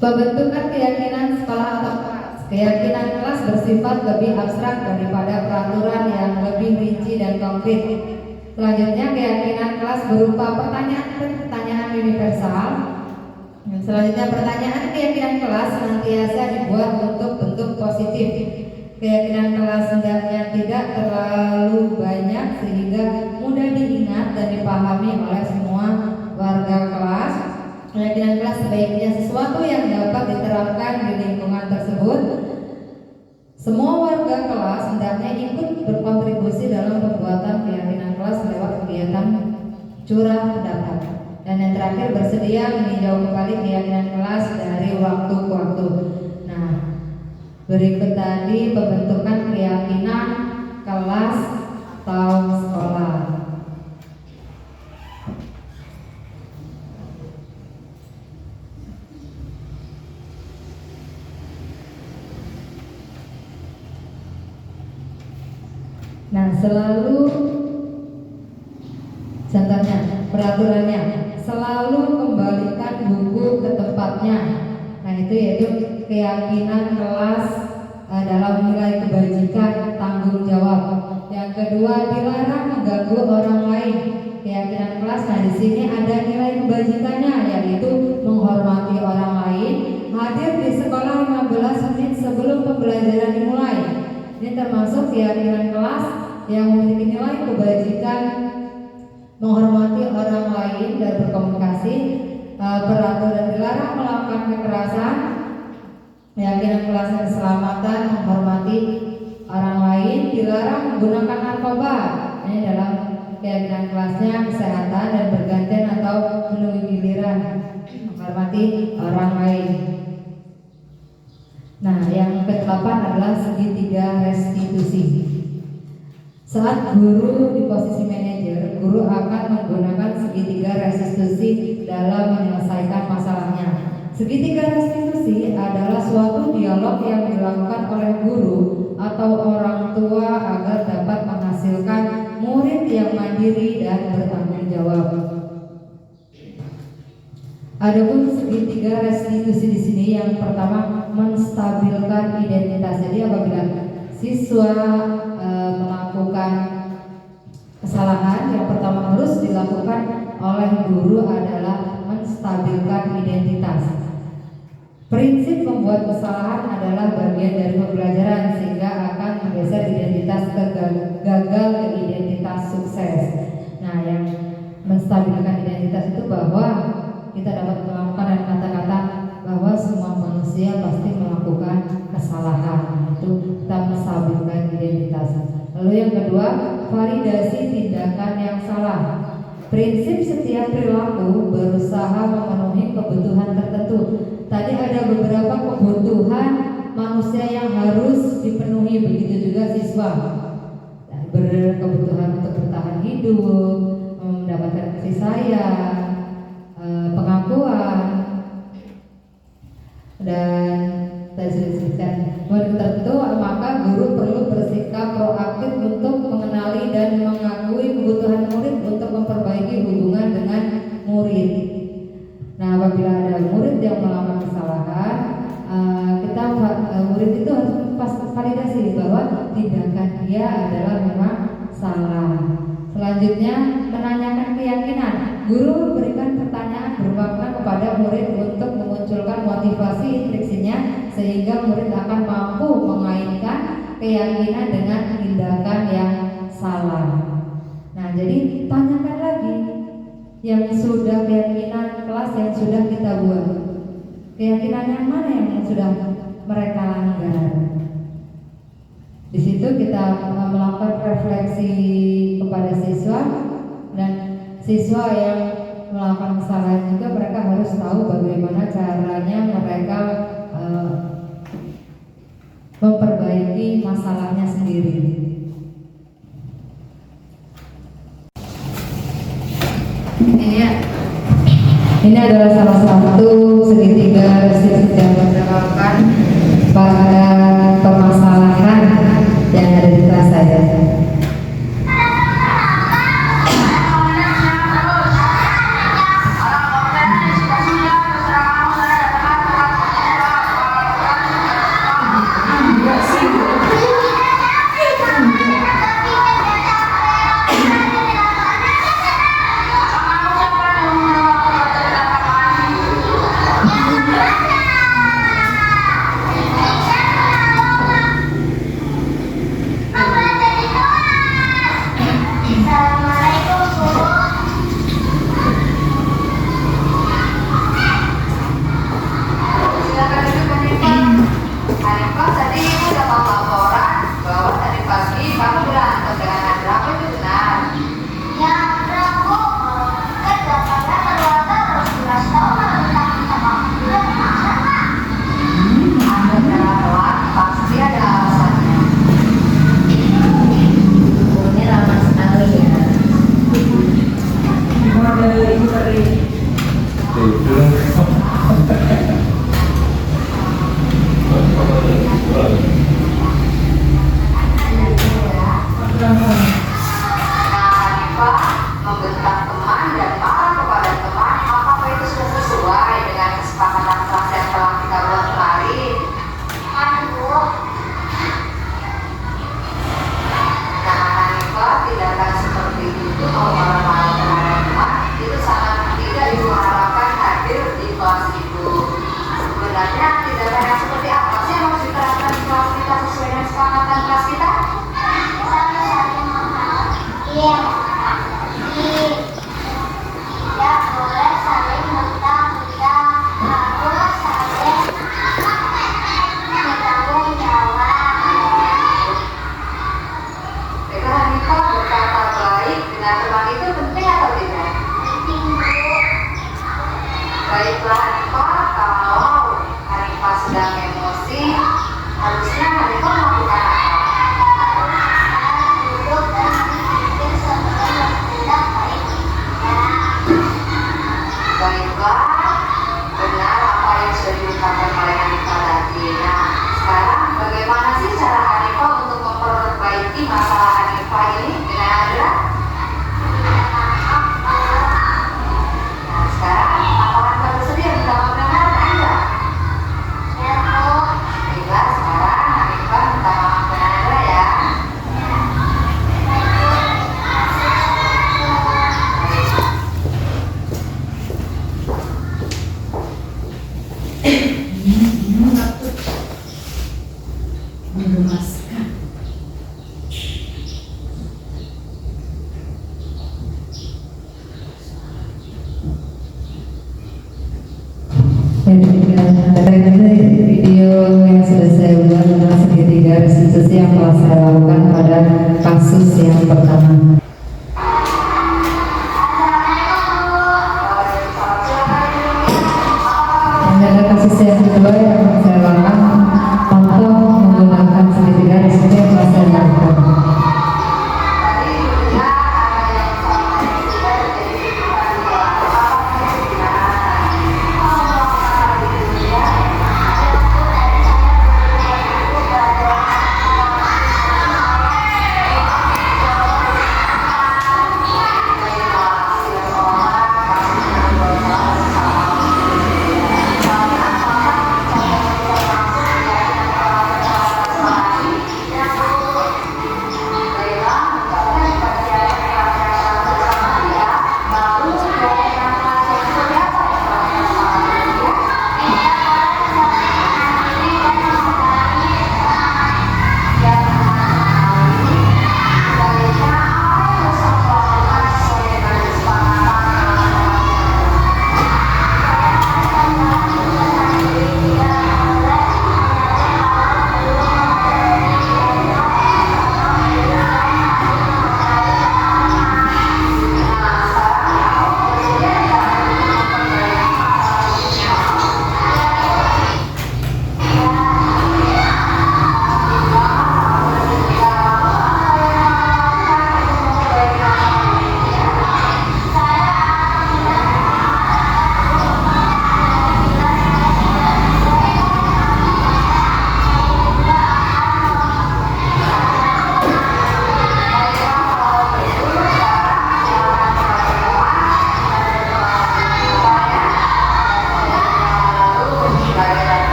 Pembentukan keyakinan sekolah atau kelas. Keyakinan kelas bersifat lebih abstrak daripada peraturan yang lebih rinci dan konkret. Selanjutnya, keyakinan kelas berupa pertanyaan universal. Selanjutnya, pertanyaan keyakinan kelas senantiasa dibuat untuk bentuk positif. Keyakinan kelas hendaknya tidak terlalu banyak sehingga mudah diingat dan dipahami oleh semua warga kelas. Keyakinan kelas sebaiknya sesuatu yang dapat diterapkan di lingkungan tersebut. Semua warga kelas hendaknya ikut berkontribusi dalam pembuatan keyakinan kelas lewat kegiatan curah pendapat. Dan yang terakhir, bersedia meninjau kembali keyakinan kelas dari waktu ke waktu. Nah, berikut tadi pembentukan keyakinan kelas atau sekolah. Nah, selalu contohnya, peraturannya, selalu kembalikan buku ke tempatnya. Nah, itu yaitu keyakinan kelas dalam nilai kebajikan, tanggung jawab. Yang kedua, dilarang mengganggu orang lain. Keyakinan kelas, nah di sini ada nilai kebajikannya, yaitu menghormati orang lain, hadir di sekolah 15 menit sebelum pembelajaran dimulai. Ini termasuk keyakinan kelas yang memiliki nilai kebajikan, menghormati orang lain dan berkomunikasi. Peraturan dilarang melakukan kekerasan. Keyakinan kelas keselamatan, menghormati orang lain, dilarang menggunakan narkoba. Ini dalam keyakinan kelasnya kesehatan dan bergantian atau menunggu giliran, menghormati orang lain. Nah, yang ke-8 adalah segitiga restitusi. Saat guru di posisi manajer, guru akan menggunakan segitiga restitusi dalam menyelesaikan masalahnya. Segitiga restitusi adalah suatu dialog yang dilakukan oleh guru atau orang tua agar dapat menghasilkan murid yang mandiri dan bertanggung jawab. Adapun segitiga restitusi di sini, yang pertama, menstabilkan identitas. Jadi apabila siswa melakukan kesalahan, yang pertama harus dilakukan oleh guru adalah menstabilkan identitas. Prinsip membuat kesalahan adalah bagian dari pembelajaran sehingga akan menggeser identitas gagal ke identitas sukses. Nah, yang menstabilkan identitas itu bahwa kita dapat melakukan dan kata-kata bahwa semua manusia pasti melakukan kesalahan. Itu kita menstabilkan identitas. Lalu yang kedua, validasi tindakan yang salah. Prinsip setiap perilaku berusaha memenuhi kebutuhan tertentu. Tadi ada beberapa kebutuhan manusia yang harus dipenuhi, begitu juga siswa. Berkebutuhan untuk bertahan hidup, mendapatkan kasih sayang, pengakuan, dan disebutkan tertentu, maka guru perlu bersikap proaktif untuk mengenali dan mengakui kebutuhan murid untuk memperbaiki hubungan dengan murid. Nah, apabila ada murid yang melakukan kesalahan, murid itu harus validasi bahwa tindakan dia adalah memang salah. Selanjutnya, menanyakan keyakinan. Guru memberikan pertanyaan bermakna kepada murid untuk memunculkan motivasi intriksinya sehingga murid akan mampu mengaitkan keyakinan dengan tindakan yang salah. Nah, jadi tanyakan lagi yang sudah keyakinan kelas yang sudah kita buat. Keyakinan yang mana yang sudah mereka langgar? Di situ kita melakukan refleksi kepada siswa, dan siswa yang melakukan kesalahan juga mereka harus tahu bagaimana caranya mereka memperbaiki masalahnya sendiri. Ini adalah salah satu segitiga yang menerangkan pada permasalahan yang ada di kelas saya. Sekarang, apakah Anda bersedia Ya, dari video yang sudah saya buat tentang segitiga restitusi yang telah saya lakukan pada kasus yang pertama. Dan ada kasus yang kedua yang saya lakukan untuk menggunakan segitiga restitusi yang telah saya lakukan.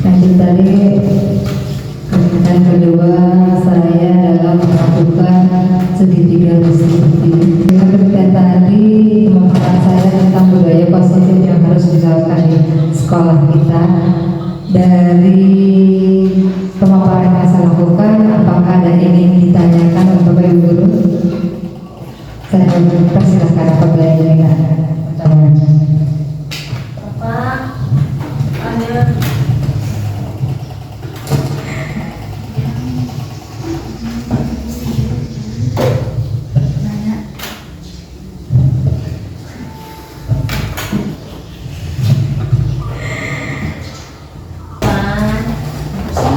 Lanjut tadi, kemudian kedua saya dalam melakukan segitiga restitusi. Kemudian tadi pemaparan saya tentang budaya positif yang harus dilakukan di sekolah kita. Dari pemaparan yang saya lakukan, apakah ada yang ingin ditanyakan oleh Bapak Ibu Guru? Saya persilahkan apabila ingin pertanyaan. Bapak, ada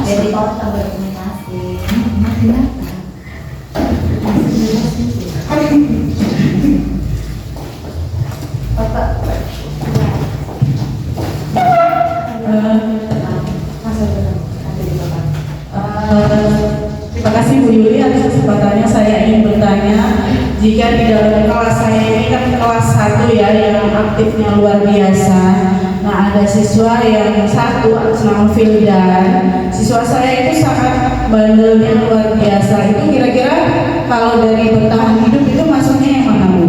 jadi kota berkomunikasi. Terima kasih Bu Yuli atas kesempatannya. Saya ingin bertanya, jika di dalam kelas saya ini kan kelas 1 ya, yang aktifnya luar biasa. Nah, ada siswa yang satu atas nama Fildan. Siswa saya itu sangat bandelnya luar biasa. Itu kira-kira kalau dari bertahan hidup itu masuknya yang mana, Bu?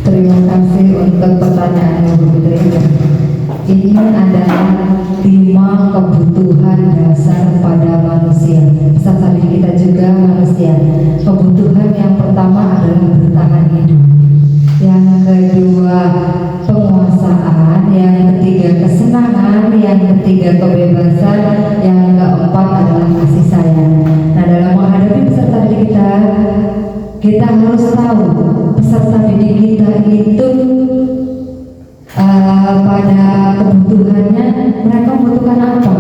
Terima kasih untuk pertanyaannya Bu Putri. Ini adalah 5 kebutuhan dasar pada manusia. Sesali kita juga manusia. Kebutuhan yang pertama adalah bertahan hidup. Yang kedua penguasaan. Yang ketiga kesenangan. Yang ketiga kebebasan. Yang keempat adalah kasih sayang. Nah, dalam menghadapi peserta didik kita harus tahu peserta didik kita itu pada kebutuhannya mereka membutuhkan apa.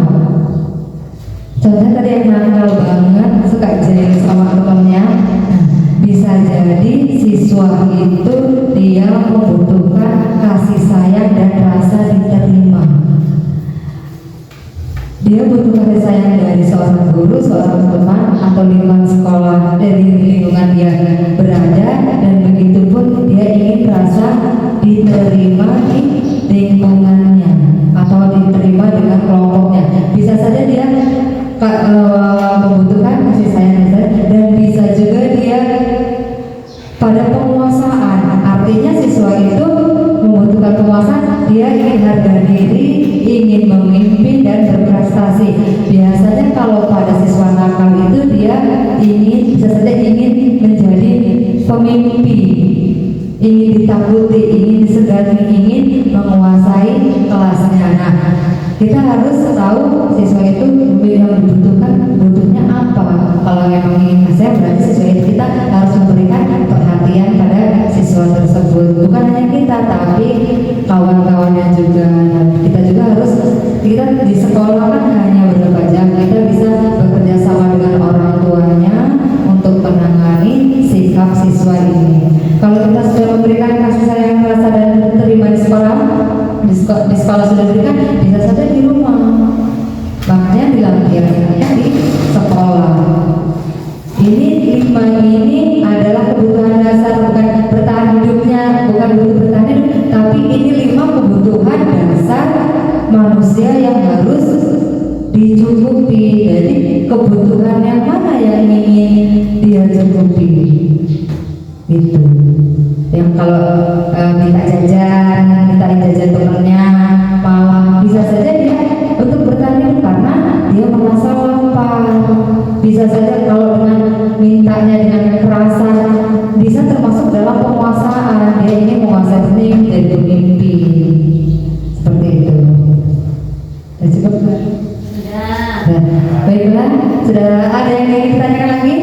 Contohnya tadi yang nakal banget suka jail sama temannya, nah, bisa jadi siswa itu dia membutuhkan kasih sayang dan rasa diterima. Dia butuh kasih sayang dari seorang guru, seorang teman, atau lingkungan sekolah, dari lingkungan dia berada, dan begitu pun dia ingin rasa diterima di lingkungannya atau diterima dengan kelompoknya. Bisa saja dia membutuhkan kasih sayang dan bisa juga dia pada penguasaan. Artinya siswa itu membutuhkan penguasaan, dia ingin harga diri, ingin memimpin dan berprestasi. Biasanya kalau pada siswa nakal itu dia bisa saja ingin menjadi pemimpin, ingin ditakuti, ingin disegani, ingin menguasai kelasnya. Nah, kita harus tahu siswa itu yang butuhnya apa. Kalau memang ingin kasih, berarti siswa itu kita harus memberikan perhatian pada siswa tersebut. Bukan hanya kita, tapi kawan-kawannya juga. Nah, kita juga harus, kita di sekolah kan hanya beberapa jam, kita bisa bekerja sama dengan orang tuanya untuk menangani sikap siswa ini. Kalau kita sudah memberikan kasih sayang, rasa dan terima di sekolah sudah diberikan, bisa saja di rumah. Makanya dilampirkannya di sekolah. Ini 5 ini adalah kebutuhan dasar, bukan bertahan hidupnya, bukan butuh bertahan hidup, tapi ini 5 kebutuhan dasar manusia yang harus dicukupi. Jadi kebutuhan yang mana yang ingin dia cukupi? Itu yang kalau minta jajan temennya, malah bisa saja dia untuk bertahan hidup karena dia merasa lapar. Bisa saja kalau dengan mintanya dengan kekerasan, bisa termasuk dalam penguasaan. Dia ingin menguasai seni menjadi pemimpin, seperti itu. Sudah cukup kan? Sudah. Baiklah, sudah ada yang ingin ditanyakan lagi?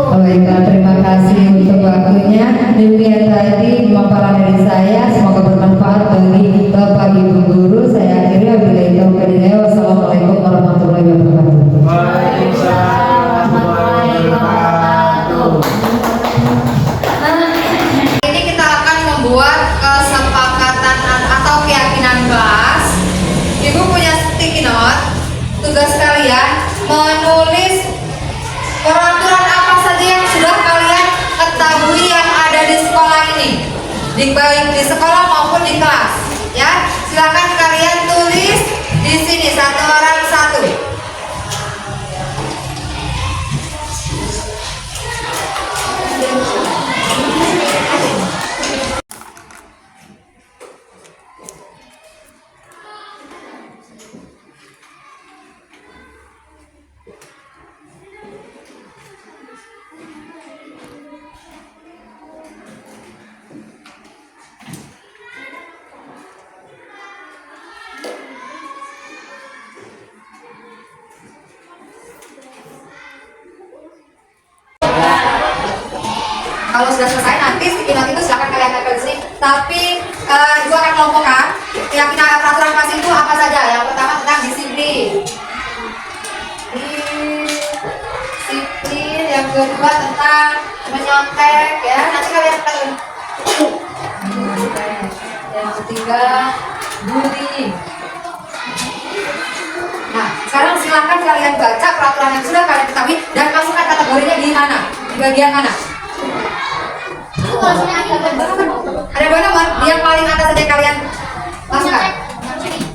Baiklah, terima kasih untuk waktunya. Demikian tadi pemaparan dari saya, semoga bermanfaat bagi Bapak Ibu guru. Saya akhiri, wabillahi taufiq wal hidayah. Wassalamualaikum warahmatullahi wabarakatuh. Waalaikumsalam warahmatullahi wabarakatuh. Ini kita akan membuat kesepakatan atau keyakinan kelas. Ibu punya sticky note. Tugas kalian menulis peraturan apa saja yang sudah kalian ketahui yang ada di sekolah ini, baik di sekolah maupun di kelas. Ya, silakan kalian tulis di sini satu orang satu. Kalau sudah selesai nanti sticky note itu silakan kalian tempel di sini. Tapi Ibu akan kelompokkan keyakinan peraturan kelas itu apa saja. Yang pertama tentang disiplin. Disiplin. Yang kedua tentang menyontek, ya. Nanti kalian akan. Yang ketiga bullying. Nah, sekarang silakan kalian baca peraturan yang sudah kalian ketahui dan masukkan kategorinya di mana, di bagian mana. Ada 2 nomor, yang paling atas saja kalian masukkan.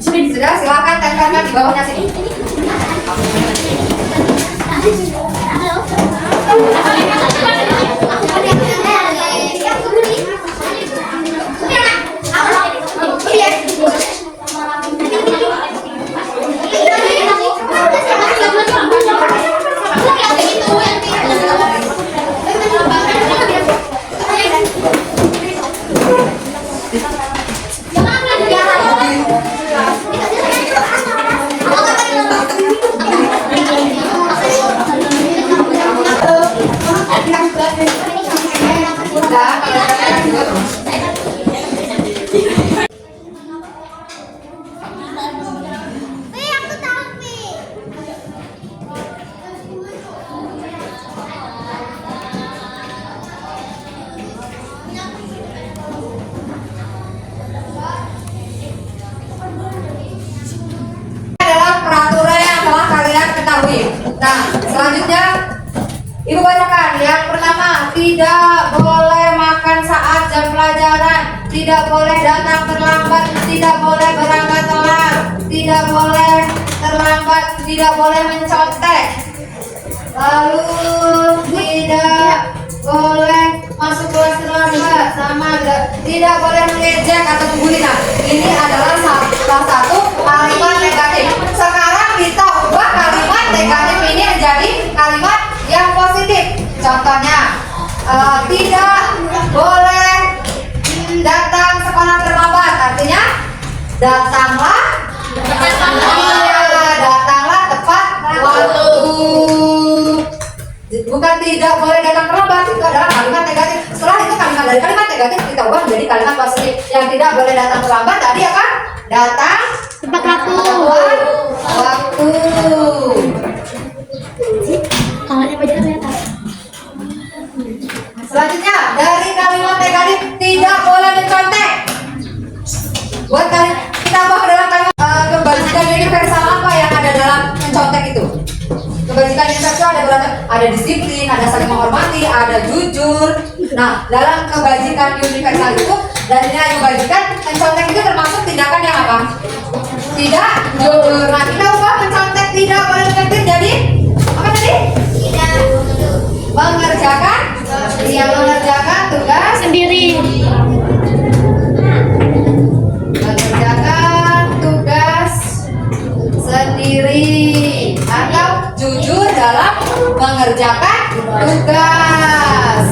Sudah, silakan tempelkan di bawahnya sini. Nah, selanjutnya Ibu bacakan. Yang pertama, tidak boleh makan saat jam pelajaran, tidak boleh datang terlambat, tidak boleh berangkat telat, tidak boleh terlambat, tidak boleh mencontek. Lalu tidak boleh masuk kelas terlambat, sama tidak boleh mengejek atau membuli. Nah, ini adalah salah satu kalimat negatif. Sekarang kita ubah kalimat negatif ini menjadi kalimat yang positif. Contohnya, tidak boleh datang sekolah terlambat. Artinya, datanglah tepat waktu. Bukan tidak boleh datang terlambat, itu adalah kalimat negatif. Setelah itu kalimat dari kalimat negatif kita ubah menjadi kalimat positif. Yang tidak boleh datang terlambat tadi apa? Datang Tepat waktu. waktu. Kawannya baju ternyata. Selanjutnya dari kalimat negatif tidak boleh mencontek. Buat kalian kita bahas dalam kalimat kebajikan universal apa yang ada dalam mencontek itu? Kebajikan universal ada disiplin, ada saling menghormati, ada jujur. Nah, dalam kebajikan universal itu dari nilai kebajikan mencontek itu termasuk tindakan yang apa? Tidak jujur. Nah, kita ubah mencontek tidak boleh mencontek jadi apa tadi? Mengerjakan tugas Sendiri. mengerjakan tugas sendiri atau jujur dalam mengerjakan tugas.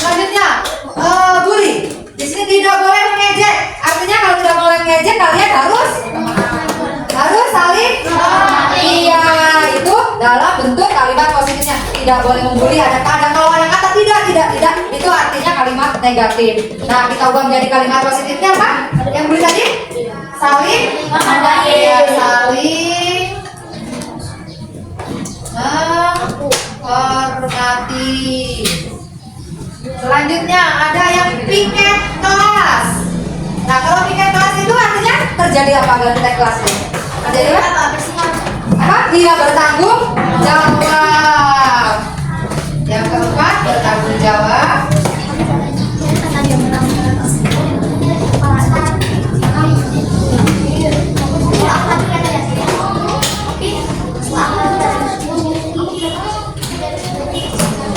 Selanjutnya, bully. Di sini tidak boleh mengejek. Artinya kalau tidak boleh mengejek, kalian harus saling. Iya, itu dalam bentuk kalimat positifnya. Tidak boleh membuli. Ada kalau ada kata tidak, itu artinya kalimat negatif. Nah, kita ubah menjadi kalimat positifnya apa? Yang bully tadi? Saling. Iya, saling menghormati. Selanjutnya ada yang piket kelas. Nah, kalau piket kelas itu artinya terjadi apa dalam piket kelas ini? Terjadi apa? Tidak bertanggung jawab. Yang keempat bertanggung jawab.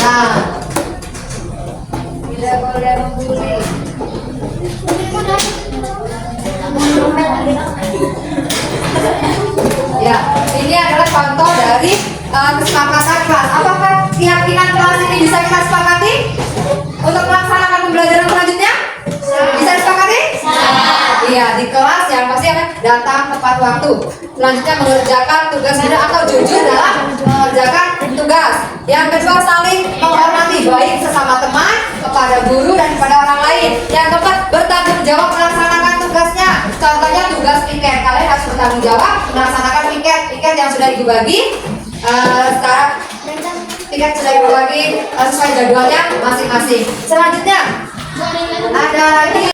Nah, tidak boleh membuli. Ya, ini adalah contoh dari kesepakatan kelas. Apakah keyakinan kelas ini bisa kita sepakati untuk melaksanakan pembelajaran selanjutnya? Bisa disepakati? Iya, di kelas yang pasti akan datang tepat waktu. Selanjutnya mengerjakan tugas atau jujur dalam mengerjakan tugas. Yang kedua, saling menghormati baik sesama teman, kepada guru dan kepada orang lain. Yang keempat, bertanggung jawab melaksanakan tugasnya. Contohnya tugas piket, kalian harus bertanggung jawab melaksanakan piket yang sudah ibu bagi. Sekarang piket sudah ibu bagi sesuai jadwalnya masing-masing. Selanjutnya ada lagi